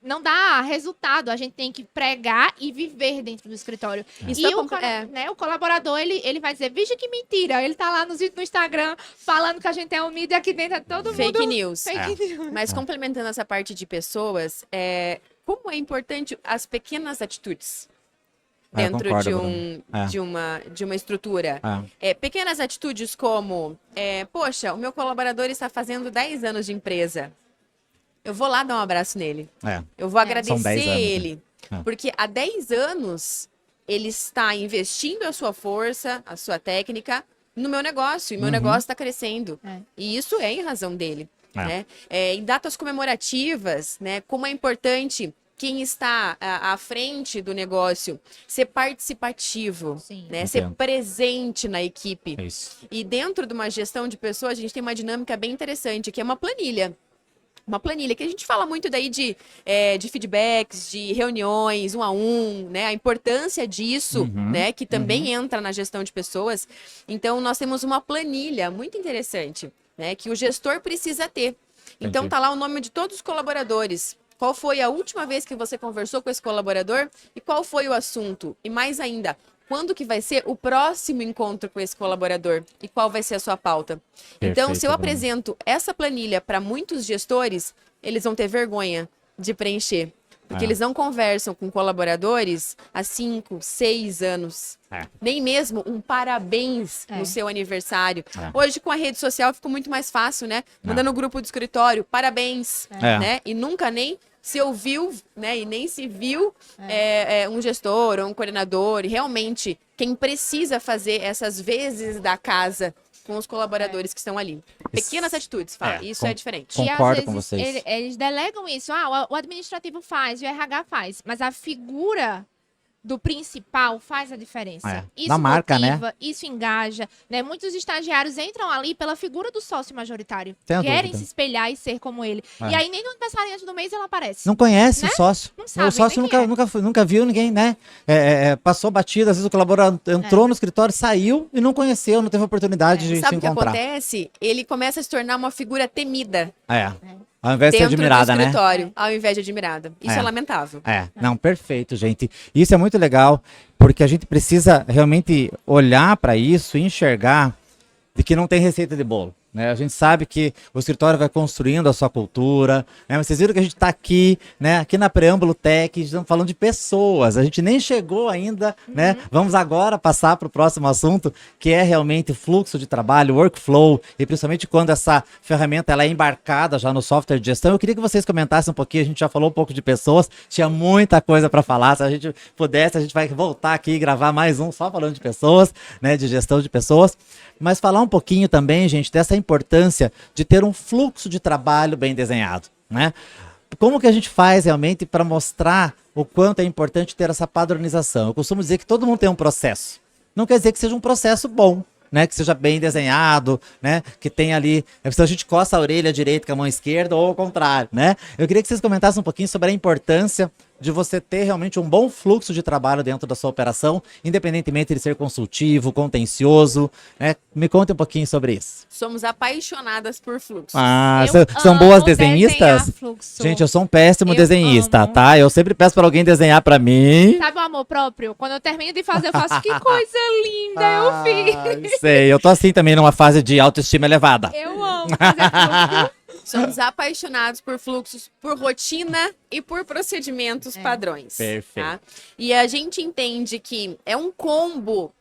Speaker 2: não dá resultado, a gente tem que pregar e viver dentro do escritório. E o colaborador, ele vai dizer, vixe que mentira, ele tá lá no Instagram falando que a gente é unido e aqui dentro é todo
Speaker 3: Fake
Speaker 2: mundo...
Speaker 3: news.
Speaker 2: Fake news.
Speaker 3: Mas complementando essa parte de pessoas, como é importante as pequenas atitudes dentro de uma estrutura. Pequenas atitudes como, poxa, o meu colaborador está fazendo 10 anos de empresa. Eu vou lá dar um abraço nele. Eu vou agradecer ele. Porque há 10 anos ele está investindo a sua força, a sua técnica no meu negócio. E meu negócio está crescendo. E isso é em razão dele. Né? Em datas comemorativas, né? Como é importante quem está à frente do negócio ser participativo, né? Ser presente na equipe. E dentro de uma gestão de pessoas, a gente tem uma dinâmica bem interessante, que é uma planilha. Uma planilha, que a gente fala muito daí de feedbacks, de reuniões, 1 a 1, né? A importância disso, né? Que também entra na gestão de pessoas. Então, nós temos uma planilha muito interessante, né? Que o gestor precisa ter. Então, tá lá o nome de todos os colaboradores. Qual foi a última vez que você conversou com esse colaborador? E qual foi o assunto? E mais ainda, quando que vai ser o próximo encontro com esse colaborador? E qual vai ser a sua pauta? Então, se eu apresento essa planilha para muitos gestores, eles vão ter vergonha de preencher. Porque eles não conversam com colaboradores há 5, 6 anos. Nem mesmo um parabéns no seu aniversário. Hoje, com a rede social, ficou muito mais fácil, né? Manda no grupo do escritório, parabéns, né? E nunca nem se ouviu, né? E nem se viu um gestor ou um coordenador. E realmente, quem precisa fazer essas vezes da casa com os colaboradores que estão ali. Pequenas atitudes, isso é diferente.
Speaker 1: Concordo
Speaker 2: e às vezes
Speaker 1: com vocês.
Speaker 2: Eles delegam isso. O administrativo faz, o RH faz, mas a figura do principal faz a diferença. Isso
Speaker 1: na marca,
Speaker 2: motiva,
Speaker 1: né?
Speaker 2: Isso engaja, né? Muitos estagiários entram ali pela figura do sócio majoritário.
Speaker 1: Sem
Speaker 2: Querem
Speaker 1: dúvida.
Speaker 2: se espelhar e ser como ele. E aí nem no aniversariante do mês ela aparece.
Speaker 1: Não conhece
Speaker 2: né?
Speaker 1: o sócio.
Speaker 2: Não sabe,
Speaker 1: O sócio
Speaker 2: nem quem é.
Speaker 1: nunca viu ninguém, né? Passou batido, às vezes o colaborador entrou no escritório, saiu e não conheceu, não teve oportunidade de se
Speaker 3: Sabe o que
Speaker 1: encontrar.
Speaker 3: acontece? Ele começa a se tornar uma figura temida.
Speaker 1: Ao invés de ser
Speaker 3: Dentro
Speaker 1: admirada,
Speaker 3: do
Speaker 1: né?
Speaker 3: escritório, ao invés de admirada. Isso é lamentável.
Speaker 1: Não, perfeito, gente. Isso é muito legal, porque a gente precisa realmente olhar para isso e enxergar de que não tem receita de bolo. Né? A gente sabe que o escritório vai construindo a sua cultura, né? Vocês viram que a gente está aqui, né? Aqui na Preâmbulo Tech, estamos falando de pessoas, a gente nem chegou ainda, né? Vamos agora passar para o próximo assunto, que é realmente fluxo de trabalho, workflow, e principalmente quando essa ferramenta ela é embarcada já no software de gestão. Eu queria que vocês comentassem um pouquinho, a gente já falou um pouco de pessoas, tinha muita coisa para falar, se a gente pudesse, a gente vai voltar aqui e gravar mais um só falando de pessoas, né? De gestão de pessoas. Mas falar um pouquinho também, gente, dessa importância de ter um fluxo de trabalho bem desenhado, né? Como que a gente faz realmente para mostrar o quanto é importante ter essa padronização? Eu costumo dizer que todo mundo tem um processo. Não quer dizer que seja um processo bom, né? Que seja bem desenhado, né? Que tenha ali... Se a gente coça a orelha direita com a mão esquerda ou ao contrário, né? Eu queria que vocês comentassem um pouquinho sobre a importância de você ter realmente um bom fluxo de trabalho dentro da sua operação, independentemente de ser consultivo, contencioso, né? Me conta um pouquinho sobre isso.
Speaker 3: Somos apaixonadas por fluxos.
Speaker 1: Ah,
Speaker 2: Eu
Speaker 1: são boas
Speaker 2: amo
Speaker 1: desenhistas?
Speaker 2: desenhar fluxo.
Speaker 1: Gente, eu sou um péssimo
Speaker 2: Eu
Speaker 1: desenhista,
Speaker 2: amo.
Speaker 1: tá? Eu sempre peço para alguém desenhar para mim.
Speaker 2: Sabe o amor próprio? Quando eu termino de fazer, eu faço, que coisa linda eu fiz.
Speaker 1: Ai, sei, eu tô assim também numa fase de autoestima elevada.
Speaker 2: Eu amo fazer fluxo.
Speaker 3: Somos apaixonados por fluxos, por rotina e por procedimentos padrões.
Speaker 1: Perfeito.
Speaker 3: Tá? E a gente entende que é um combo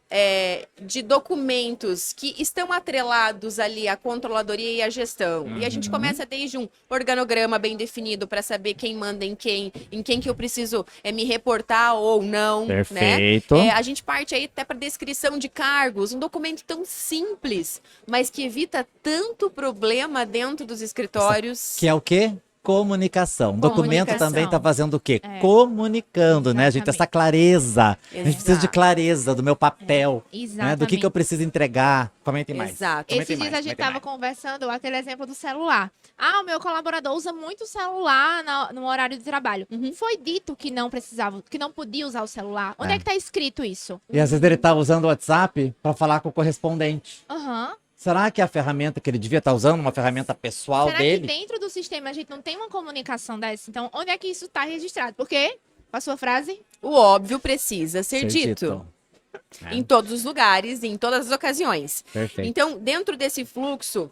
Speaker 3: de documentos que estão atrelados ali à controladoria e à gestão. E a gente começa desde um organograma bem definido para saber quem manda em quem que eu preciso me reportar ou não.
Speaker 1: Perfeito.
Speaker 3: Né? A gente parte aí até para descrição de cargos, um documento tão simples, mas que evita tanto problema dentro dos escritórios.
Speaker 1: Que é o quê? Comunicação. O documento
Speaker 3: Comunicação.
Speaker 1: também tá fazendo o quê?
Speaker 2: É.
Speaker 1: Comunicando, né, gente? Essa
Speaker 2: Exatamente.
Speaker 1: clareza. A gente precisa de
Speaker 3: Exato.
Speaker 1: clareza do meu papel, né?
Speaker 2: Exatamente.
Speaker 1: Do que eu preciso entregar. Comentem mais.
Speaker 3: Exato.
Speaker 1: Comentem
Speaker 2: Esses dias
Speaker 1: mais,
Speaker 2: a gente
Speaker 1: comentem
Speaker 2: estava
Speaker 1: mais.
Speaker 2: conversando, aquele exemplo do celular. Ah, o meu colaborador usa muito o celular no horário de trabalho. Foi dito que não precisava, que não podia usar o celular. Onde é que tá escrito isso?
Speaker 1: E às vezes ele tá usando o WhatsApp para falar com o correspondente.
Speaker 2: Aham.
Speaker 1: Será que a ferramenta que ele devia estar usando, uma ferramenta pessoal
Speaker 2: Será que
Speaker 1: dele?
Speaker 2: dentro do sistema a gente não tem uma comunicação dessa? Então, onde é que isso está registrado? Porque, com a sua frase,
Speaker 3: O óbvio precisa ser
Speaker 1: Ser
Speaker 3: dito.
Speaker 1: É.
Speaker 3: Em todos os lugares, em todas as ocasiões.
Speaker 1: Perfeito.
Speaker 3: Então, dentro desse fluxo,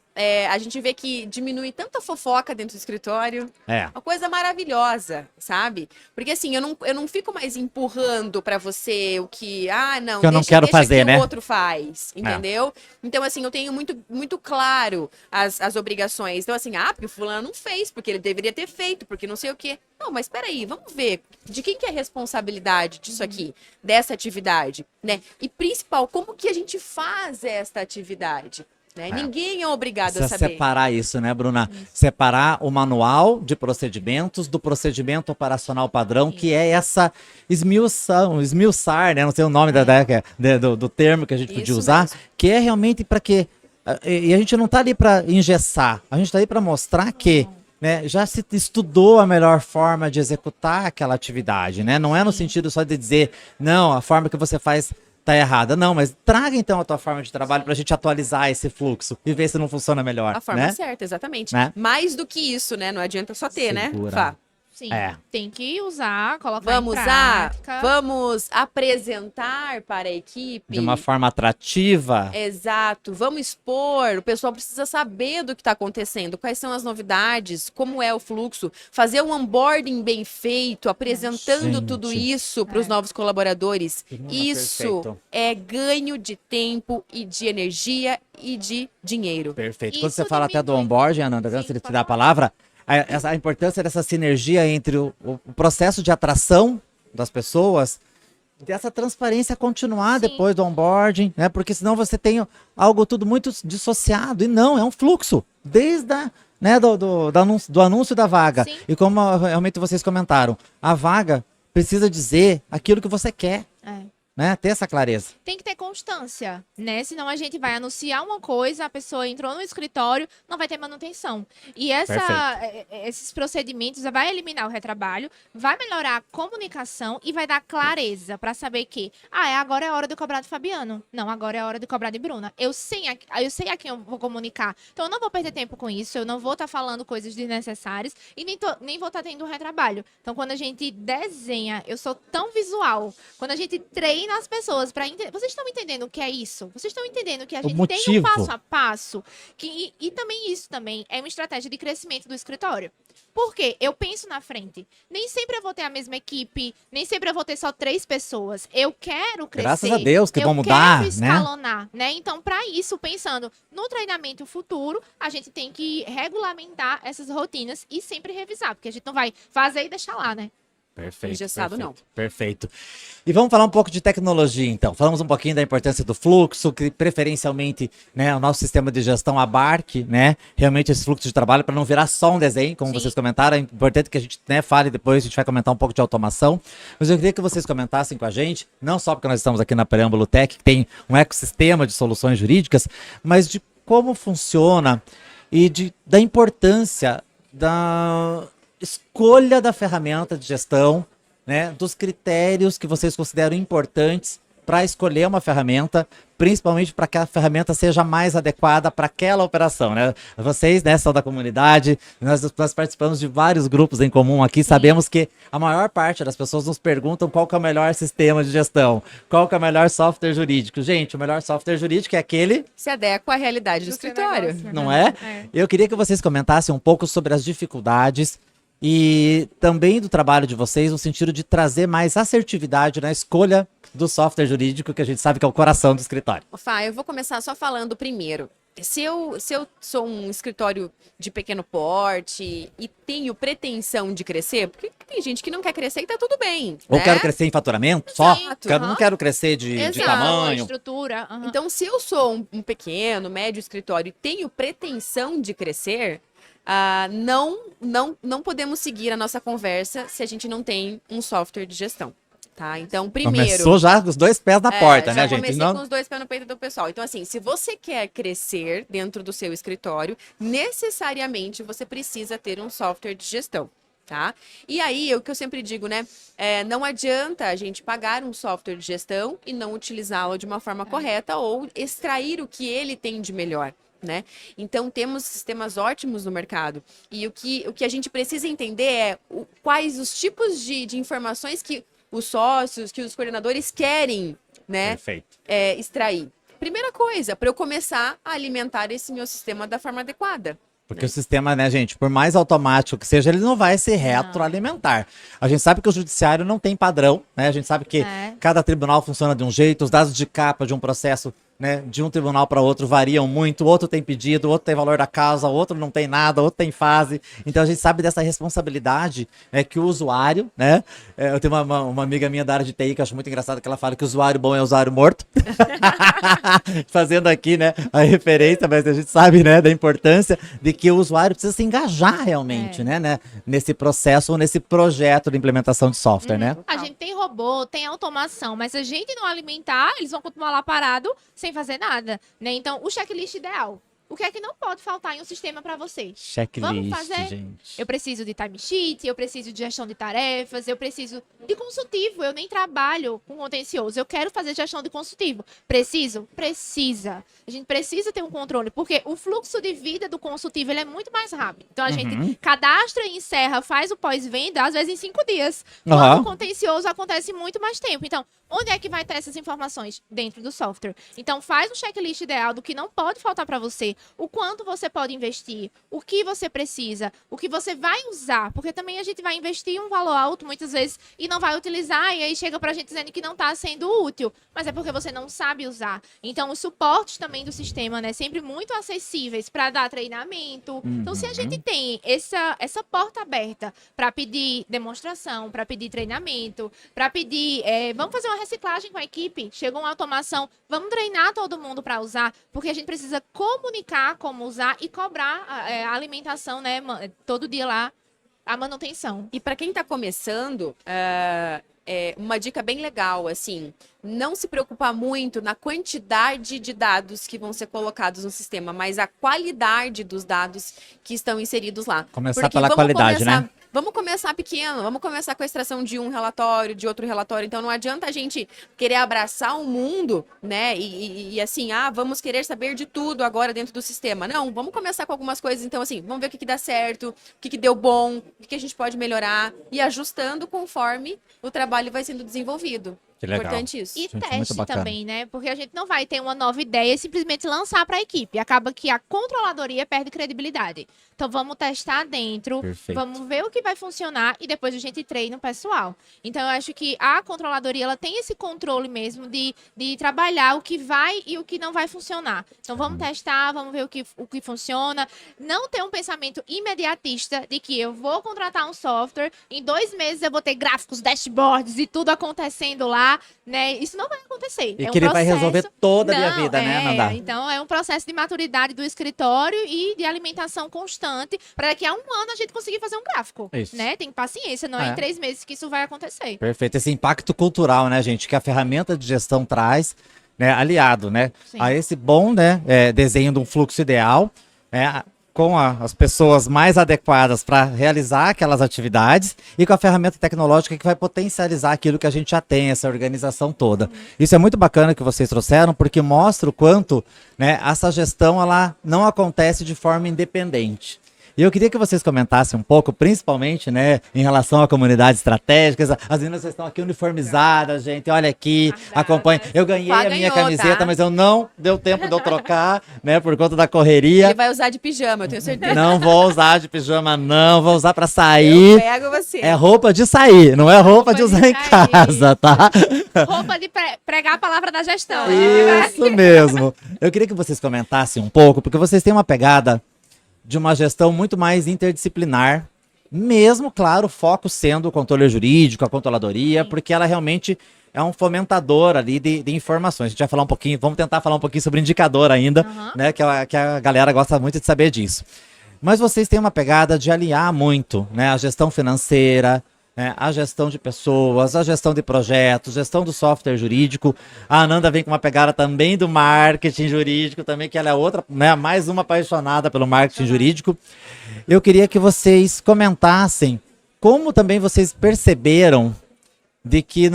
Speaker 3: a gente vê que diminui tanta fofoca dentro do escritório.
Speaker 1: É.
Speaker 3: Uma coisa maravilhosa, sabe? Porque assim, eu não fico mais empurrando pra você o que, não,
Speaker 1: Que eu não quero fazer,
Speaker 3: que
Speaker 1: né?
Speaker 3: o outro faz, entendeu? Então, assim, eu tenho muito claro as obrigações. Então, assim, porque o fulano não fez, porque ele deveria ter feito, porque não sei o quê. Não, mas peraí, vamos ver de quem que é a responsabilidade disso aqui, dessa atividade, né? E principal, como que a gente faz esta atividade, né? Ninguém é obrigado a
Speaker 1: Precisa
Speaker 3: saber.
Speaker 1: separar isso, né, Bruna? Separar o manual de procedimentos do procedimento operacional padrão, que é essa esmiuçar, né? Não sei o nome do termo que a gente podia
Speaker 3: Isso
Speaker 1: usar,
Speaker 3: mesmo.
Speaker 1: que é realmente para que. E a gente não tá ali para engessar, a gente tá ali para mostrar que. Né, já se estudou a melhor forma de executar aquela atividade, né? Não é no sentido só de dizer, não, a forma que você faz tá errada. Não, mas traga então a tua forma de trabalho para a gente atualizar esse fluxo e ver se não funciona melhor.
Speaker 3: A forma
Speaker 1: né?
Speaker 3: certa, exatamente.
Speaker 1: Né?
Speaker 3: Mais do que isso, né? Não adianta só ter,
Speaker 1: Segura.
Speaker 3: né, Fá?
Speaker 2: sim,
Speaker 1: É.
Speaker 2: tem que usar, colocar
Speaker 3: Vamos
Speaker 2: em
Speaker 3: usar,
Speaker 2: prática.
Speaker 3: vamos apresentar para a equipe.
Speaker 1: De uma forma atrativa.
Speaker 3: Exato, vamos expor, o pessoal precisa saber do que está acontecendo, quais são as novidades, como é o fluxo, fazer um onboarding bem feito, apresentando
Speaker 1: Gente.
Speaker 3: tudo isso para os novos colaboradores. Isso
Speaker 1: Perfeito.
Speaker 3: é ganho de tempo e de energia e de dinheiro.
Speaker 1: Perfeito.
Speaker 2: Isso
Speaker 1: Quando você fala até do
Speaker 2: diminui.
Speaker 1: onboarding, Ananda, antes
Speaker 2: Sim,
Speaker 1: de te
Speaker 2: pode
Speaker 1: dar a
Speaker 2: falar.
Speaker 1: palavra, a importância dessa sinergia entre o processo de atração das pessoas, dessa transparência continuar
Speaker 2: Sim.
Speaker 1: depois do onboarding, né? Porque senão você tem algo tudo muito dissociado. E não, é um fluxo. Desde do anúncio da vaga.
Speaker 2: Sim.
Speaker 1: E como realmente vocês comentaram, a vaga precisa dizer aquilo que você quer,
Speaker 2: É.
Speaker 1: né? Ter essa clareza.
Speaker 2: Tem que ter constância, né? Senão a gente vai anunciar uma coisa, a pessoa entrou no escritório, não vai ter manutenção. E esses procedimentos vai eliminar o retrabalho, vai melhorar a comunicação e vai dar clareza para saber que, agora é hora de cobrar de Fabiano. Não, agora é hora de cobrar de Bruna. Eu sei a quem eu vou comunicar. Então eu não vou perder tempo com isso, eu não vou estar falando coisas desnecessárias e nem vou estar tendo um retrabalho. Então quando a gente desenha, eu sou tão visual, quando a gente treina as pessoas para entender. Vocês estão entendendo o que é isso? Vocês estão entendendo que a
Speaker 1: O
Speaker 2: gente tem um
Speaker 1: motivo.
Speaker 2: passo a passo? E também isso também é uma estratégia de crescimento do escritório. Porque eu penso na frente. Nem sempre eu vou ter a mesma equipe, nem sempre eu vou ter só 3 pessoas. Eu quero crescer.
Speaker 1: Graças a Deus que
Speaker 2: eu
Speaker 1: vão mudar,
Speaker 2: quero
Speaker 1: né?
Speaker 2: escalonar, né? Então, para isso, pensando no treinamento futuro, a gente tem que regulamentar essas rotinas e sempre revisar, porque a gente não vai fazer e deixar lá, né?
Speaker 1: Perfeito.
Speaker 3: Engessado, não.
Speaker 1: Perfeito. E vamos falar um pouco de tecnologia, então. Falamos um pouquinho da importância do fluxo, que preferencialmente, né, o nosso sistema de gestão abarque, né, realmente esse fluxo de trabalho para não virar só um desenho, como
Speaker 2: Sim.
Speaker 1: vocês comentaram. É importante que a gente, né, fale depois, a gente vai comentar um pouco de automação. Mas eu queria que vocês comentassem com a gente, não só porque nós estamos aqui na Preâmbulo Tech, que tem um ecossistema de soluções jurídicas, mas de como funciona e da importância da escolha da ferramenta de gestão né, dos critérios que vocês consideram importantes para escolher uma ferramenta, principalmente para que a ferramenta seja mais adequada para aquela operação, né? Vocês, né, são da comunidade, nós participamos de vários grupos em comum aqui, sabemos que a maior parte das pessoas nos perguntam qual que é o melhor sistema de gestão, qual que é o melhor software jurídico. Gente, o melhor software jurídico é aquele...
Speaker 3: Se adequa à realidade do escritório.
Speaker 2: Negócio,
Speaker 1: Não
Speaker 2: né?
Speaker 1: é? Eu queria que vocês comentassem um pouco sobre as dificuldades e também do trabalho de vocês no sentido de trazer mais assertividade na escolha do software jurídico, que a gente sabe que é o coração do escritório.
Speaker 3: Fá, eu vou começar só falando primeiro. Se eu sou um escritório de pequeno porte e tenho pretensão de crescer, porque tem gente que não quer crescer e tá tudo bem.
Speaker 1: Ou
Speaker 3: né?
Speaker 1: quero crescer em faturamento só,
Speaker 3: Exato,
Speaker 1: não quero crescer de
Speaker 3: Exato.
Speaker 1: tamanho.
Speaker 2: Estrutura. aham.
Speaker 3: Então, se eu sou um pequeno, médio escritório e tenho pretensão de crescer, não podemos seguir a nossa conversa se a gente não tem um software de gestão. Tá? Então, primeiro.
Speaker 1: Começou já com os dois pés na porta,
Speaker 3: já
Speaker 1: né, gente?
Speaker 3: comecei
Speaker 1: Não...
Speaker 3: com os dois pés no peito do pessoal. Então, assim, se você quer crescer dentro do seu escritório, necessariamente você precisa ter um software de gestão. Tá? E aí, o que eu sempre digo, né? Não adianta a gente pagar um software de gestão e não utilizá-lo de uma forma correta ou extrair o que ele tem de melhor. Né? Então, temos sistemas ótimos no mercado. E o que a gente precisa entender é quais os tipos de informações que os sócios, que os coordenadores querem, né,
Speaker 1: Perfeito.
Speaker 3: extrair. Primeira coisa, para eu começar a alimentar esse meu sistema da forma adequada.
Speaker 1: Porque o sistema, né, gente, por mais automático que seja, ele não vai se retroalimentar. A gente sabe que o judiciário não tem padrão, né? A gente sabe que cada tribunal funciona de um jeito, os dados de capa de um processo, né, de um tribunal para outro variam muito, o outro tem pedido, o outro tem valor da causa, o outro não tem nada, o outro tem fase. Então a gente sabe dessa responsabilidade que o usuário, né? Eu tenho uma amiga minha da área de TI que eu acho muito engraçado que ela fala que o usuário bom é o usuário morto. Fazendo aqui, né, a referência, mas a gente sabe, né, da importância de que o usuário precisa se engajar realmente, né, nesse processo ou nesse projeto de implementação de software, né?
Speaker 2: A gente tem robô, tem automação, mas se a gente não alimentar, eles vão continuar lá parado sem fazer nada, né? Então, o checklist ideal. O que é que não pode faltar em um sistema para você?
Speaker 1: Checklist,
Speaker 2: Vamos fazer?
Speaker 1: gente.
Speaker 2: Eu preciso de timesheet, eu preciso de gestão de tarefas, eu preciso de consultivo. Eu nem trabalho com contencioso, eu quero fazer gestão de consultivo. Preciso? Precisa. A gente precisa ter um controle, porque o fluxo de vida do consultivo ele é muito mais rápido. Então, a gente cadastra e encerra, faz o pós-venda, às vezes em 5 dias. Quando o contencioso acontece muito mais tempo. Então, onde é que vai ter essas informações? Dentro do software. Então, faz um checklist ideal do que não pode faltar para você, o quanto você pode investir, o que você precisa, o que você vai usar, porque também a gente vai investir um valor alto muitas vezes e não vai utilizar, e aí chega pra gente dizendo que não está sendo útil, mas é porque você não sabe usar. Então, os suportes também do sistema, né, sempre muito acessíveis para dar treinamento. Então, se a gente tem essa porta aberta para pedir demonstração, para pedir treinamento, para pedir, vamos fazer uma reciclagem com a equipe, chegou uma automação, vamos treinar todo mundo para usar, porque a gente precisa comunicar como usar e cobrar a alimentação, né, todo dia lá, a manutenção.
Speaker 3: E para quem está começando, uma dica bem legal, assim, não se preocupar muito na quantidade de dados que vão ser colocados no sistema, mas a qualidade dos dados que estão inseridos lá.
Speaker 1: Começar
Speaker 3: Porque
Speaker 1: pela qualidade, né?
Speaker 3: Vamos começar pequeno, vamos começar com a extração de um relatório, de outro relatório. Então, não adianta a gente querer abraçar o mundo, né? E assim, vamos querer saber de tudo agora dentro do sistema. Não, vamos começar com algumas coisas. Então, assim, vamos ver o que dá certo, o que deu bom, o que a gente pode melhorar e ajustando conforme o trabalho vai sendo desenvolvido.
Speaker 1: Que legal.
Speaker 3: Importante isso.
Speaker 2: E
Speaker 1: Gente, muito
Speaker 2: teste
Speaker 1: bacana.
Speaker 2: também, né? Porque a gente não vai ter uma nova ideia e simplesmente lançar para a equipe. Acaba que a controladoria perde credibilidade. Então, vamos testar dentro,
Speaker 1: Perfeito.
Speaker 2: vamos ver o que vai funcionar e depois a gente treina o pessoal. Então, eu acho que a controladoria ela tem esse controle mesmo de trabalhar o que vai e o que não vai funcionar. Então, vamos testar, vamos ver o que funciona. Não ter um pensamento imediatista de que eu vou contratar um software, em 2 meses eu vou ter gráficos, dashboards e tudo acontecendo lá, né? Isso não vai acontecer.
Speaker 1: E que ele vai resolver toda a minha vida, né, Nanda?
Speaker 2: Então, é um processo de maturidade do escritório e de alimentação constante para daqui a 1 ano a gente conseguir fazer um gráfico,
Speaker 1: Isso.
Speaker 2: né? Tem paciência, não é em 3 meses que isso vai acontecer.
Speaker 1: Perfeito. Esse impacto cultural, né, gente, que a ferramenta de gestão traz, né, aliado, né,
Speaker 2: Sim.
Speaker 1: a esse bom, né, desenho de um fluxo ideal, né, com as pessoas mais adequadas para realizar aquelas atividades e com a ferramenta tecnológica que vai potencializar aquilo que a gente já tem, essa organização toda. Isso é muito bacana que vocês trouxeram, porque mostra o quanto, né, essa gestão ela não acontece de forma independente. E eu queria que vocês comentassem um pouco, principalmente, né, em relação à comunidade estratégica. As meninas vocês estão aqui uniformizadas, gente. Olha aqui, acompanhem. Eu ganhei a minha camiseta, tá? Mas eu não deu tempo de eu trocar, né, por conta da correria.
Speaker 3: Ele vai usar de pijama, eu tenho certeza.
Speaker 1: Não vou usar de pijama, não. Vou usar pra sair.
Speaker 3: Eu pego você.
Speaker 1: É roupa de sair, não é roupa de usar em casa, tá?
Speaker 2: Roupa de pregar a palavra da gestão.
Speaker 1: Isso mesmo. Eu queria que vocês comentassem um pouco, porque vocês têm uma pegada de uma gestão muito mais interdisciplinar, mesmo, claro, o foco sendo o controle jurídico, a controladoria, porque ela realmente é um fomentador ali de informações. A gente vai falar um pouquinho, vamos tentar falar um pouquinho sobre indicador ainda, né, que a galera gosta muito de saber disso. Mas vocês têm uma pegada de alinhar muito, né, a gestão financeira, a gestão de pessoas, a gestão de projetos, gestão do software jurídico. A Ananda vem com uma pegada também do marketing jurídico, também que ela é outra, né, mais uma apaixonada pelo marketing jurídico. Eu queria que vocês comentassem como também vocês perceberam de que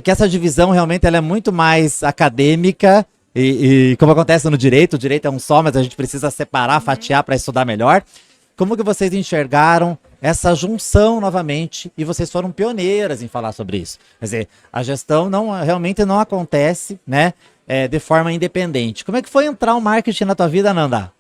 Speaker 1: essa divisão realmente ela é muito mais acadêmica e como acontece no direito, o direito é um só, mas a gente precisa separar, fatiar para estudar melhor. Como que vocês enxergaram essa junção novamente e vocês foram pioneiras em falar sobre isso? Quer dizer, a gestão realmente não acontece, né, de forma independente. Como é que foi entrar o marketing na tua vida, Ananda?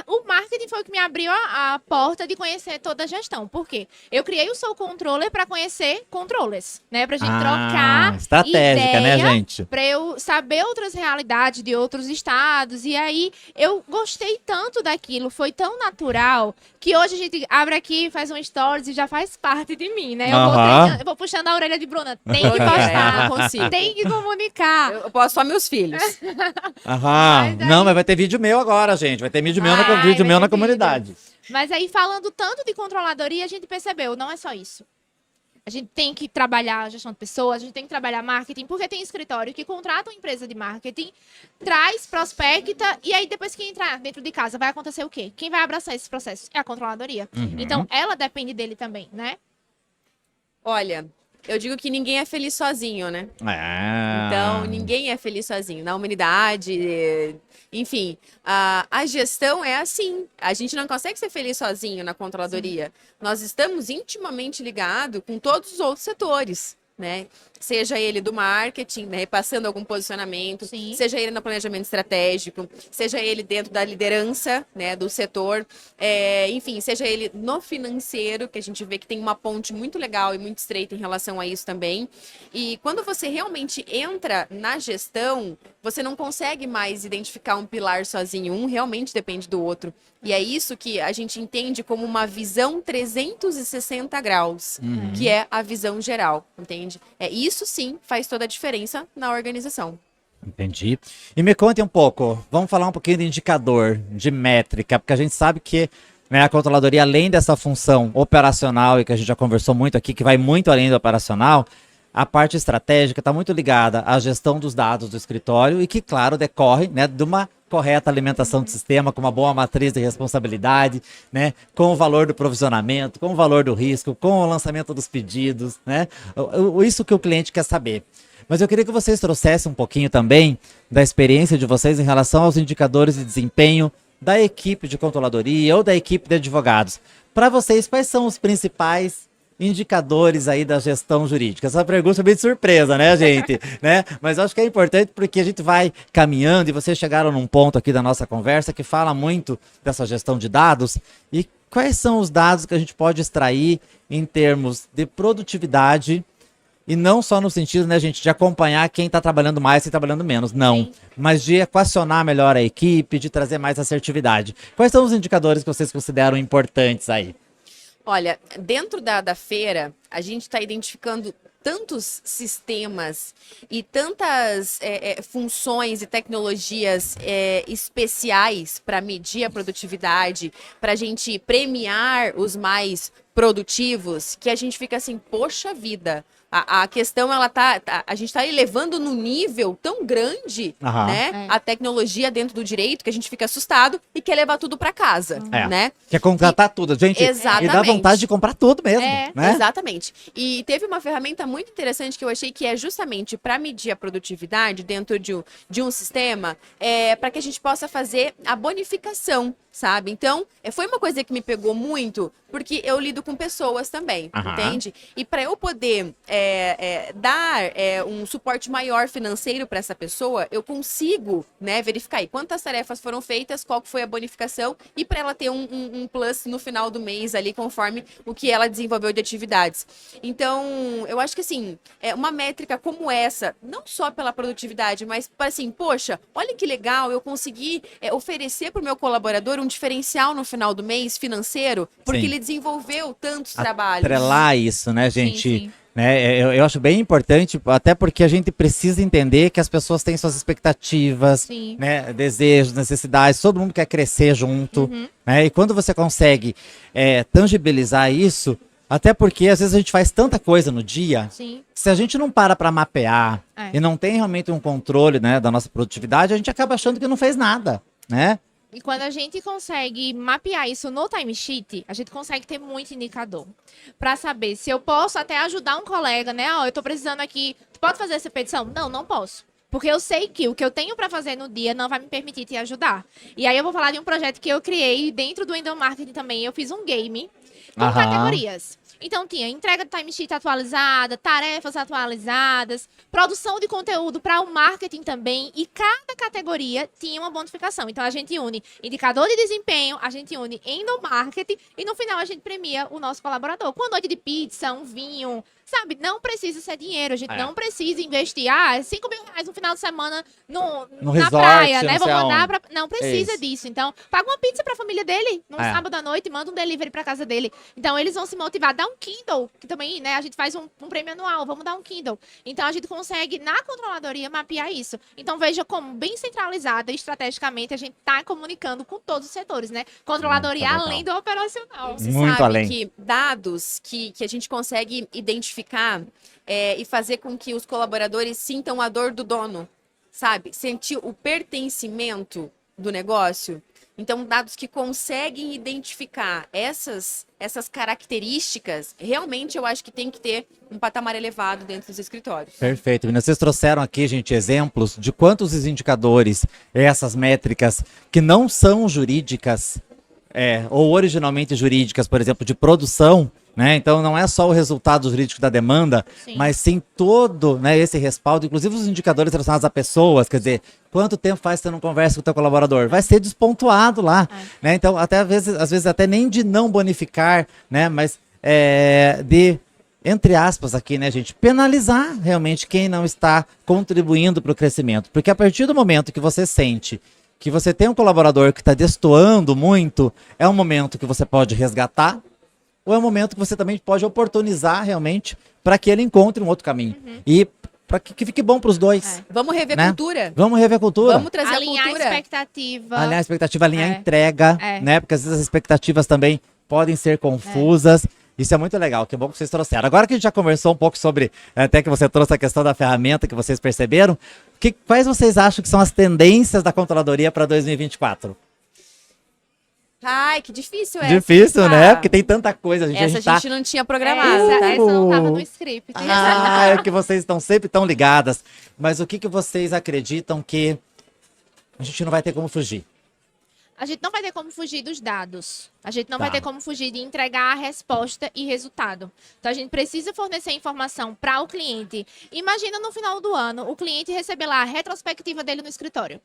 Speaker 2: O marketing foi o que me abriu a porta de conhecer toda a gestão. Por quê? Eu criei o Sou Controller para conhecer controllers, né? Pra gente trocar
Speaker 1: estratégica,
Speaker 2: ideia,
Speaker 1: né, gente?
Speaker 2: Pra eu saber outras realidades de outros estados. E aí, eu gostei tanto daquilo, foi tão natural, que hoje a gente abre aqui, faz um stories e já faz parte de mim, né? Eu vou puxando a orelha de Bruna. Tem que postar,
Speaker 3: não consigo.
Speaker 2: tem que comunicar.
Speaker 3: Eu posto só meus filhos.
Speaker 1: Não, mas vai ter vídeo meu agora, gente. Vai ter vídeo meu na comunidade.
Speaker 2: Mas aí, falando tanto de controladoria, a gente percebeu, não é só isso. A gente tem que trabalhar a gestão de pessoas, a gente tem que trabalhar marketing, porque tem escritório que contrata uma empresa de marketing, traz, prospecta, e aí depois que entrar dentro de casa, vai acontecer o quê? Quem vai abraçar esse processo? É a controladoria. Então, ela depende dele também, né?
Speaker 3: Olha, eu digo que ninguém é feliz sozinho, né? Então, ninguém é feliz sozinho. Na humanidade, enfim, a gestão é assim. A gente não consegue ser feliz sozinho na controladoria. Nós estamos intimamente ligados com todos os outros setores, né? Seja ele do marketing, né, passando algum posicionamento, seja ele no planejamento estratégico, seja ele dentro da liderança, né, do setor, enfim, seja ele no financeiro, que a gente vê que tem uma ponte muito legal e muito estreita em relação a isso também. E quando você realmente entra na gestão, você não consegue mais identificar um pilar sozinho, um realmente depende do outro. E é isso que a gente entende como uma visão 360 graus, que é a visão geral, entende? Isso sim faz toda a diferença na organização.
Speaker 1: Entendi. E me conte um pouco, vamos falar um pouquinho de indicador, de métrica, porque a gente sabe que, né, a controladoria, além dessa função operacional, e que a gente já conversou muito aqui, que vai muito além do operacional, a parte estratégica está muito ligada à gestão dos dados do escritório e que, claro, decorre, né, de uma correta alimentação do sistema, com uma boa matriz de responsabilidade, né, com o valor do provisionamento, com o valor do risco, com o lançamento dos pedidos, né, isso que o cliente quer saber. Mas eu queria que vocês trouxessem um pouquinho também da experiência de vocês em relação aos indicadores de desempenho da equipe de controladoria ou da equipe de advogados. Para vocês, quais são os principais indicadores aí da gestão jurídica? Essa pergunta é bem de surpresa, né, gente? Né? Mas eu acho que é importante porque a gente vai caminhando e vocês chegaram num ponto aqui da nossa conversa que fala muito dessa gestão de dados. E quais são os dados que a gente pode extrair em termos de produtividade e não só no sentido, né, gente, de acompanhar quem está trabalhando mais e trabalhando menos, não. Mas de equacionar melhor a equipe, de trazer mais assertividade. Quais são os indicadores que vocês consideram importantes aí?
Speaker 3: Olha, dentro da feira, a gente está identificando tantos sistemas e tantas funções e tecnologias especiais para medir a produtividade, para a gente premiar os mais produtivos, que a gente fica assim, poxa vida, a questão, a gente está elevando no nível tão grande, né, a tecnologia dentro do direito, que a gente fica assustado e quer levar tudo para casa, né?
Speaker 1: Quer contratar tudo, gente.
Speaker 3: Exatamente.
Speaker 1: E dá vontade de comprar tudo mesmo, né?
Speaker 3: Exatamente. E teve uma ferramenta muito interessante que eu achei que é justamente para medir a produtividade dentro de um sistema, para que a gente possa fazer a bonificação, sabe? Então, foi uma coisa que me pegou muito, porque eu lido com pessoas também, entende? E para eu poder dar um suporte maior financeiro para essa pessoa, eu consigo, né, verificar aí quantas tarefas foram feitas, qual foi a bonificação, e para ela ter um plus no final do mês ali, conforme o que ela desenvolveu de atividades. Então, eu acho que assim, uma métrica como essa, não só pela produtividade, mas para assim, poxa, olha que legal, eu consegui oferecer para o meu colaborador um diferencial no final do mês financeiro, porque ele desenvolveu tantos trabalhos.
Speaker 1: Atrelar isso, né, gente?
Speaker 2: Sim.
Speaker 1: Né, eu acho bem importante, até porque a gente precisa entender que as pessoas têm suas expectativas, né, desejos, necessidades, todo mundo quer crescer junto, né, e quando você consegue tangibilizar isso, até porque às vezes a gente faz tanta coisa no dia, se a gente não para mapear e não tem realmente um controle, né, da nossa produtividade, a gente acaba achando que não fez nada, né?
Speaker 2: E quando a gente consegue mapear isso no timesheet, a gente consegue ter muito indicador. Para saber se eu posso até ajudar um colega, né? Ó, eu tô precisando aqui, tu pode fazer essa petição? Não, não posso. Porque eu sei que o que eu tenho para fazer no dia não vai me permitir te ajudar. E aí eu vou falar de um projeto que eu criei dentro do Window Marketing também. Eu fiz um game com categorias. Então tinha entrega de timesheet atualizada, tarefas atualizadas, produção de conteúdo para o marketing também, e cada categoria tinha uma bonificação. Então a gente une indicador de desempenho, a gente une endomarketing e no final a gente premia o nosso colaborador com uma noite de pizza, um vinho, sabe? Não precisa ser dinheiro, a gente não precisa investir 5 mil reais no final de semana
Speaker 1: no
Speaker 2: na
Speaker 1: resort,
Speaker 2: praia, né?
Speaker 1: não
Speaker 2: Vou
Speaker 1: sei
Speaker 2: mandar
Speaker 1: aonde.
Speaker 2: não precisa disso. Então, paga uma pizza pra família dele num sábado à noite, manda um delivery pra casa dele. Então, eles vão se motivar. Dá um Kindle, que também, né? A gente faz um prêmio anual, vamos dar um Kindle. Então, a gente consegue, na controladoria, mapear isso. Então, veja como, bem centralizada, estrategicamente, a gente tá comunicando com todos os setores, né? Controladoria além do operacional.
Speaker 3: Você
Speaker 1: Muito
Speaker 3: sabe
Speaker 1: além.
Speaker 3: que dados que a gente consegue identificar e fazer com que os colaboradores sintam a dor do dono, sabe? Sentir o pertencimento do negócio. Então, dados que conseguem identificar essas características, realmente eu acho que tem que ter um patamar elevado dentro dos escritórios.
Speaker 1: Perfeito, meninas. Vocês trouxeram aqui, gente, exemplos de quantos os indicadores, essas métricas que não são jurídicas, ou originalmente jurídicas, por exemplo, de produção, né? Então não é só o resultado jurídico da demanda, mas sim todo, né, esse respaldo, inclusive os indicadores relacionados a pessoas, quer dizer, quanto tempo faz que você não conversa com o teu colaborador? Vai ser despontuado lá, né? Então até às vezes até nem de não bonificar, né, mas de, entre aspas aqui, né, gente, penalizar realmente quem não está contribuindo para o crescimento, porque a partir do momento que você sente que você tem um colaborador que está destoando muito, é um momento que você pode resgatar, ou é um momento que você também pode oportunizar realmente para que ele encontre um outro caminho. E para que fique bom para os dois.
Speaker 3: Vamos rever
Speaker 1: né?
Speaker 3: a cultura.
Speaker 1: Vamos rever a cultura.
Speaker 3: Vamos trazer
Speaker 2: Alinhar
Speaker 3: a cultura.
Speaker 2: a expectativa.
Speaker 1: Alinhar a expectativa, alinhar a entrega, né? Porque às vezes as expectativas também podem ser confusas. Isso é muito legal, que bom que vocês trouxeram. Agora que a gente já conversou um pouco sobre, até que você trouxe a questão da ferramenta que vocês perceberam, quais vocês acham que são as tendências da controladoria para 2024?
Speaker 3: Ai, que difícil essa.
Speaker 1: Difícil, né? Porque tem tanta coisa. A
Speaker 3: Essa a gente não tinha programado.
Speaker 2: Essa não estava no script.
Speaker 1: É que vocês estão sempre tão ligadas. Mas o que vocês acreditam que a gente não vai ter como fugir?
Speaker 2: A gente não vai ter como fugir dos dados. A gente não vai ter como fugir de entregar a resposta e resultado. Então, a gente precisa fornecer informação para o cliente. Imagina no final do ano, o cliente receber lá a retrospectiva dele no escritório.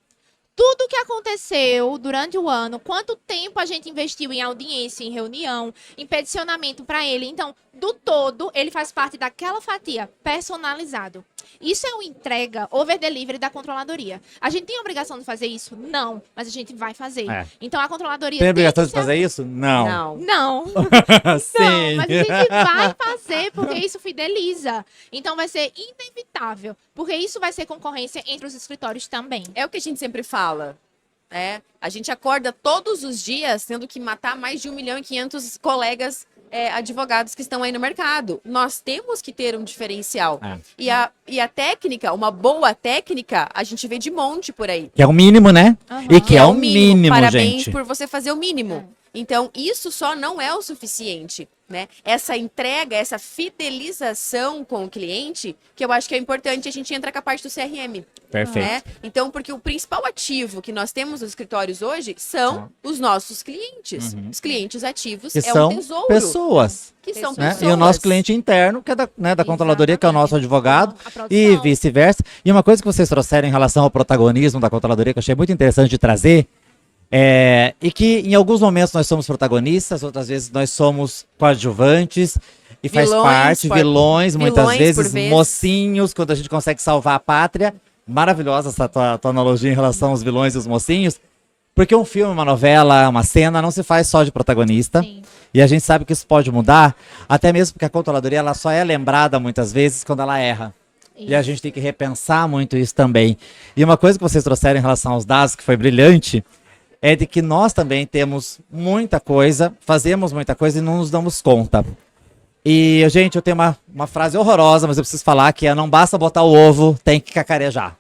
Speaker 2: tudo que aconteceu durante o ano, quanto tempo a gente investiu em audiência, em reunião, em peticionamento para ele. Então, do todo, ele faz parte daquela fatia personalizado. Isso é uma entrega over delivery da controladoria. A gente tem a obrigação de fazer isso? Não, mas a gente vai fazer.
Speaker 1: É.
Speaker 2: Então a controladoria
Speaker 1: Tem obrigação
Speaker 2: que
Speaker 1: de fazer isso? Não.
Speaker 3: Não.
Speaker 2: Não,
Speaker 1: Sim.
Speaker 2: mas a gente vai fazer porque isso fideliza. Então vai ser inevitável, porque isso vai ser concorrência entre os escritórios também.
Speaker 3: É o que a gente sempre fala. A gente acorda todos os dias tendo que matar mais de 1.500.000 colegas advogados que estão aí no mercado. Nós temos que ter um diferencial.
Speaker 1: É.
Speaker 3: E a técnica, uma boa técnica, a gente vê de monte por aí.
Speaker 1: Que é o mínimo, né?
Speaker 2: Aham.
Speaker 1: E que é o mínimo,
Speaker 3: Parabéns
Speaker 1: gente.
Speaker 3: por você fazer o mínimo. Então, isso só não é o suficiente, né? Essa entrega, essa fidelização com o cliente, que eu acho que é importante, a gente entra com a parte do CRM.
Speaker 1: Perfeito.
Speaker 3: Né? Então, porque o principal ativo que nós temos nos escritórios hoje são os nossos clientes. Os clientes ativos
Speaker 1: Que
Speaker 3: é
Speaker 1: são
Speaker 3: um tesouro.
Speaker 1: pessoas.
Speaker 3: Que são
Speaker 1: Né?
Speaker 3: pessoas.
Speaker 1: E o nosso cliente interno, que é da controladoria, que é o nosso advogado,
Speaker 2: A produção.
Speaker 1: e vice-versa. E uma coisa que vocês trouxeram em relação ao protagonismo da controladoria, que eu achei muito interessante de trazer, e que em alguns momentos nós somos protagonistas, outras vezes nós somos coadjuvantes, e faz
Speaker 3: Vilões,
Speaker 1: parte, vilões, muitas
Speaker 3: vilões, por
Speaker 1: vezes,
Speaker 3: vezes.
Speaker 1: mocinhos, quando a gente consegue salvar a pátria. Maravilhosa essa tua analogia em relação aos vilões e os mocinhos. Porque um filme, uma novela, uma cena não se faz só de protagonista.
Speaker 2: Sim.
Speaker 1: E a gente sabe que isso pode mudar, até mesmo porque a controladoria ela só é lembrada muitas vezes quando ela erra. E a gente tem que repensar muito isso também. E uma coisa que vocês trouxeram em relação aos dados, que foi brilhante, é de que nós também temos muita coisa, fazemos muita coisa e não nos damos conta. E, gente, eu tenho uma frase horrorosa, mas eu preciso falar, que é: não basta botar o ovo, tem que cacarejar.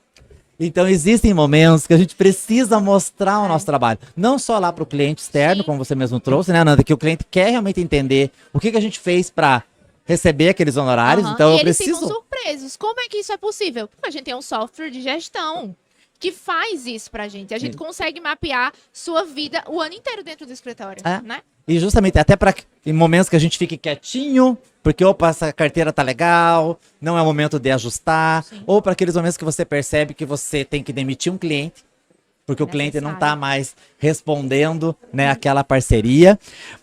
Speaker 1: Então, existem momentos que a gente precisa mostrar o nosso trabalho. Não só lá para o cliente externo, como você mesmo trouxe, né, Nanda? Que o cliente quer realmente entender o que a gente fez para receber aqueles honorários.
Speaker 2: Aham.
Speaker 1: Então,
Speaker 2: E
Speaker 1: eu
Speaker 2: eles
Speaker 1: preciso...
Speaker 2: ficam surpresos. Como é que isso é possível? Porque a gente tem um software de gestão que faz isso pra gente. A gente consegue mapear sua vida o ano inteiro dentro do escritório,
Speaker 1: É.
Speaker 2: né?
Speaker 1: E justamente, até para em momentos que a gente fique quietinho, porque opa, essa carteira tá legal, não é o momento de ajustar, ou para aqueles momentos que você percebe que você tem que demitir um cliente, porque o cliente não está
Speaker 2: Necessário.
Speaker 1: mais respondendo, né, aquela parceria.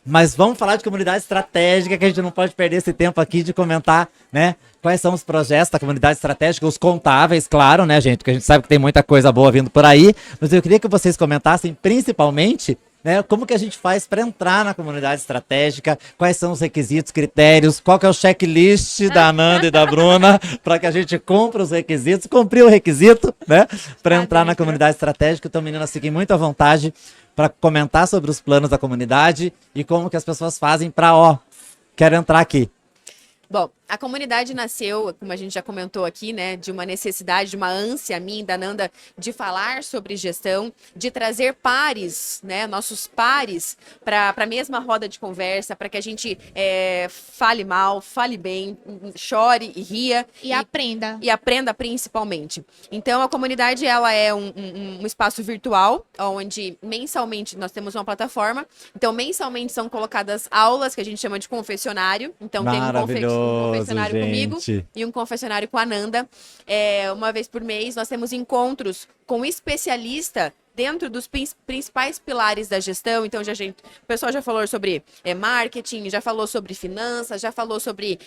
Speaker 1: Mas vamos falar de comunidade estratégica, que a gente não pode perder esse tempo aqui de comentar, né, quais são os projetos da comunidade estratégica, os contáveis, claro, né, gente, porque a gente sabe que tem muita coisa boa vindo por aí, mas eu queria que vocês comentassem principalmente, né, como que a gente faz para entrar na comunidade estratégica, quais são os requisitos, critérios, qual que é o checklist da Ananda e da Bruna para que a gente cumpra os requisitos, cumprir o requisito, né, para entrar na comunidade estratégica. Então, meninas, fiquem muito à vontade para comentar sobre os planos da comunidade e como que as pessoas fazem para, quero entrar aqui.
Speaker 3: Bom, a comunidade nasceu, como a gente já comentou aqui, né, de uma necessidade, de uma ânsia minha e da Nanda de falar sobre gestão, de trazer pares, né, nossos pares para a mesma roda de conversa, para que a gente fale mal, fale bem, chore e ria.
Speaker 2: E aprenda.
Speaker 3: E aprenda principalmente. Então, a comunidade, ela é um espaço virtual, onde mensalmente nós temos uma plataforma. Então, mensalmente são colocadas aulas, que a gente chama de confessionário. Então, tem um confessionário comigo e um confessionário com a Nanda. Uma vez por mês, nós temos encontros com especialista dentro dos principais pilares da gestão. Então, o pessoal já falou sobre marketing, já falou sobre finanças, já falou sobre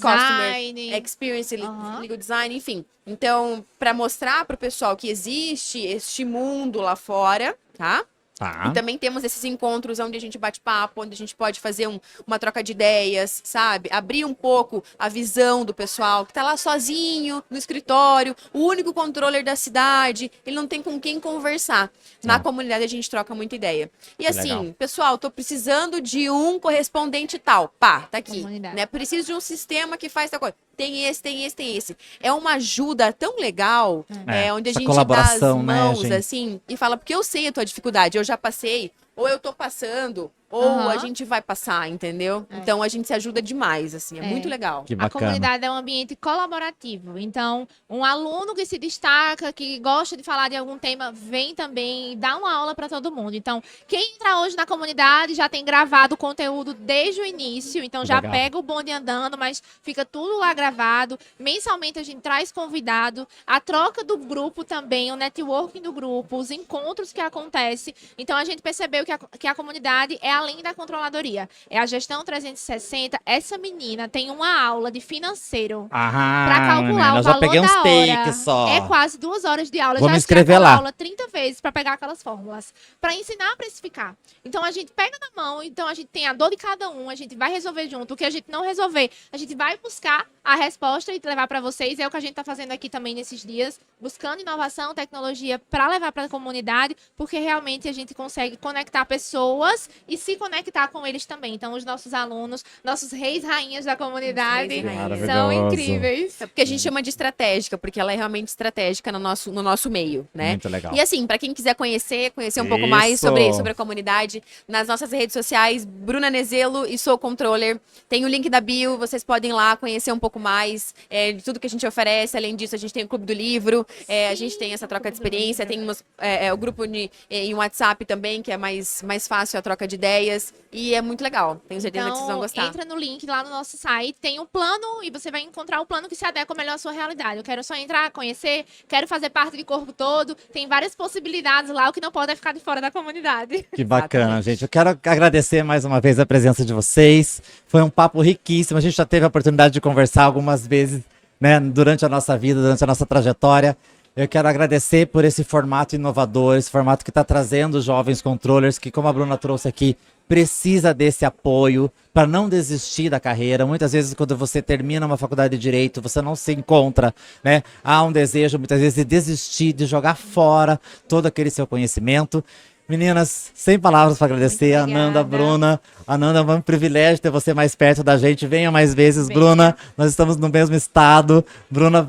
Speaker 3: customer experience, legal design, enfim. Então, para mostrar para o pessoal que existe este mundo lá fora, tá? E também temos esses encontros onde a gente bate papo, onde a gente pode fazer uma troca de ideias, sabe? Abrir um pouco a visão do pessoal que tá lá sozinho, no escritório, o único controller da cidade, ele não tem com quem conversar. Na comunidade a gente troca muita ideia. E assim,
Speaker 1: legal.
Speaker 3: Pessoal, tô precisando de um correspondente tal. Pá, tá aqui.
Speaker 2: Comunidade.
Speaker 3: Né? Preciso de um sistema que faz tal coisa. Tem esse, tem esse, tem esse. É uma ajuda tão legal, onde a
Speaker 1: essa
Speaker 3: gente
Speaker 1: colaboração,
Speaker 3: dá as mãos,
Speaker 1: né, gente?
Speaker 3: assim, e fala, porque eu sei a tua dificuldade, eu já passei, ou eu tô passando, ou
Speaker 2: Aham.
Speaker 3: a gente vai passar, entendeu? Então a gente se ajuda demais, assim, é muito legal.
Speaker 1: Que
Speaker 2: A
Speaker 1: bacana.
Speaker 2: comunidade é um ambiente colaborativo. Então, um aluno que se destaca, que gosta de falar de algum tema, vem também dar uma aula para todo mundo. Então, quem entra hoje na comunidade já tem gravado o conteúdo desde o início. Então, já
Speaker 1: Legal.
Speaker 2: pega o bonde andando, mas fica tudo lá gravado. Mensalmente a gente traz convidado. A troca do grupo também, o networking do grupo, os encontros que acontecem. Então, a gente percebeu que a comunidade é além da controladoria. É a gestão 360. Essa menina tem uma aula de financeiro. Pra calcular
Speaker 1: menina,
Speaker 2: o
Speaker 1: eu já
Speaker 2: valor
Speaker 1: peguei uns
Speaker 2: da hora,
Speaker 1: takes só.
Speaker 2: é quase 2 horas de aula.
Speaker 1: Vou
Speaker 2: Já
Speaker 1: me
Speaker 2: assisti
Speaker 1: inscrever
Speaker 2: aquela
Speaker 1: lá.
Speaker 2: aula 30 vezes para pegar aquelas fórmulas, para ensinar a precificar. Então a gente pega na mão, então a gente tem a dor de cada um, a gente vai resolver junto. O que a gente não resolver, a gente vai buscar a resposta e levar para vocês. É o que a gente está fazendo aqui também nesses dias, buscando inovação, tecnologia para levar para a comunidade, porque realmente a gente consegue conectar pessoas e se conectar com eles também. Então os nossos alunos, nossos reis, rainhas da comunidade
Speaker 3: Reis e rainhas.
Speaker 2: são
Speaker 1: Maravilhoso.
Speaker 2: incríveis.
Speaker 3: É porque a gente chama de estratégica, porque ela é realmente estratégica no nosso meio, né?
Speaker 1: Muito legal.
Speaker 3: E assim, pra quem quiser conhecer um pouco mais
Speaker 1: Isso.
Speaker 3: sobre a comunidade, nas nossas redes sociais, Bruna Nezelo e Sou Controller. Tem o link da bio, vocês podem ir lá conhecer um pouco mais de tudo que a gente oferece. Além disso, a gente tem o Clube do Livro, a gente tem essa troca de experiência, tem o grupo em WhatsApp também, que é mais fácil a troca de ideias. E é muito legal. Tenho certeza que vocês vão gostar.
Speaker 2: Entra no link lá no nosso site, tem um plano e você vai encontrar o plano que se adequa melhor à sua realidade. Eu quero só entrar, conhecer, quero fazer parte do corpo todo. Tem várias possibilidades lá, o que não pode é ficar de fora da comunidade.
Speaker 1: Que bacana,
Speaker 3: Exatamente.
Speaker 1: gente. Eu quero agradecer mais uma vez a presença de vocês. Foi um papo riquíssimo. A gente já teve a oportunidade de conversar algumas vezes, né, durante a nossa vida, durante a nossa trajetória. Eu quero agradecer por esse formato inovador, esse formato que está trazendo os jovens controllers, que, como a Bruna trouxe aqui, precisa desse apoio para não desistir da carreira. Muitas vezes, quando você termina uma faculdade de Direito, você não se encontra, né? Há um desejo, muitas vezes, de desistir, de jogar fora todo aquele seu conhecimento. Meninas, sem palavras para agradecer,
Speaker 2: Muito
Speaker 1: Ananda,
Speaker 2: obrigada.
Speaker 1: Bruna. Ananda, é um privilégio ter você mais perto da gente. Venha mais vezes,
Speaker 2: Venha.
Speaker 1: Bruna. Nós estamos no mesmo estado. Bruna,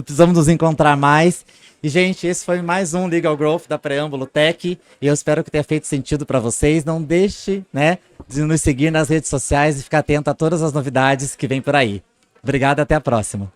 Speaker 1: precisamos nos encontrar mais. E, gente, esse foi mais um Legal Growth da Preâmbulo Tech. E eu espero que tenha feito sentido para vocês. Não deixe, né, de nos seguir nas redes sociais e ficar atento a todas as novidades que vem por aí. Obrigado e até a próxima.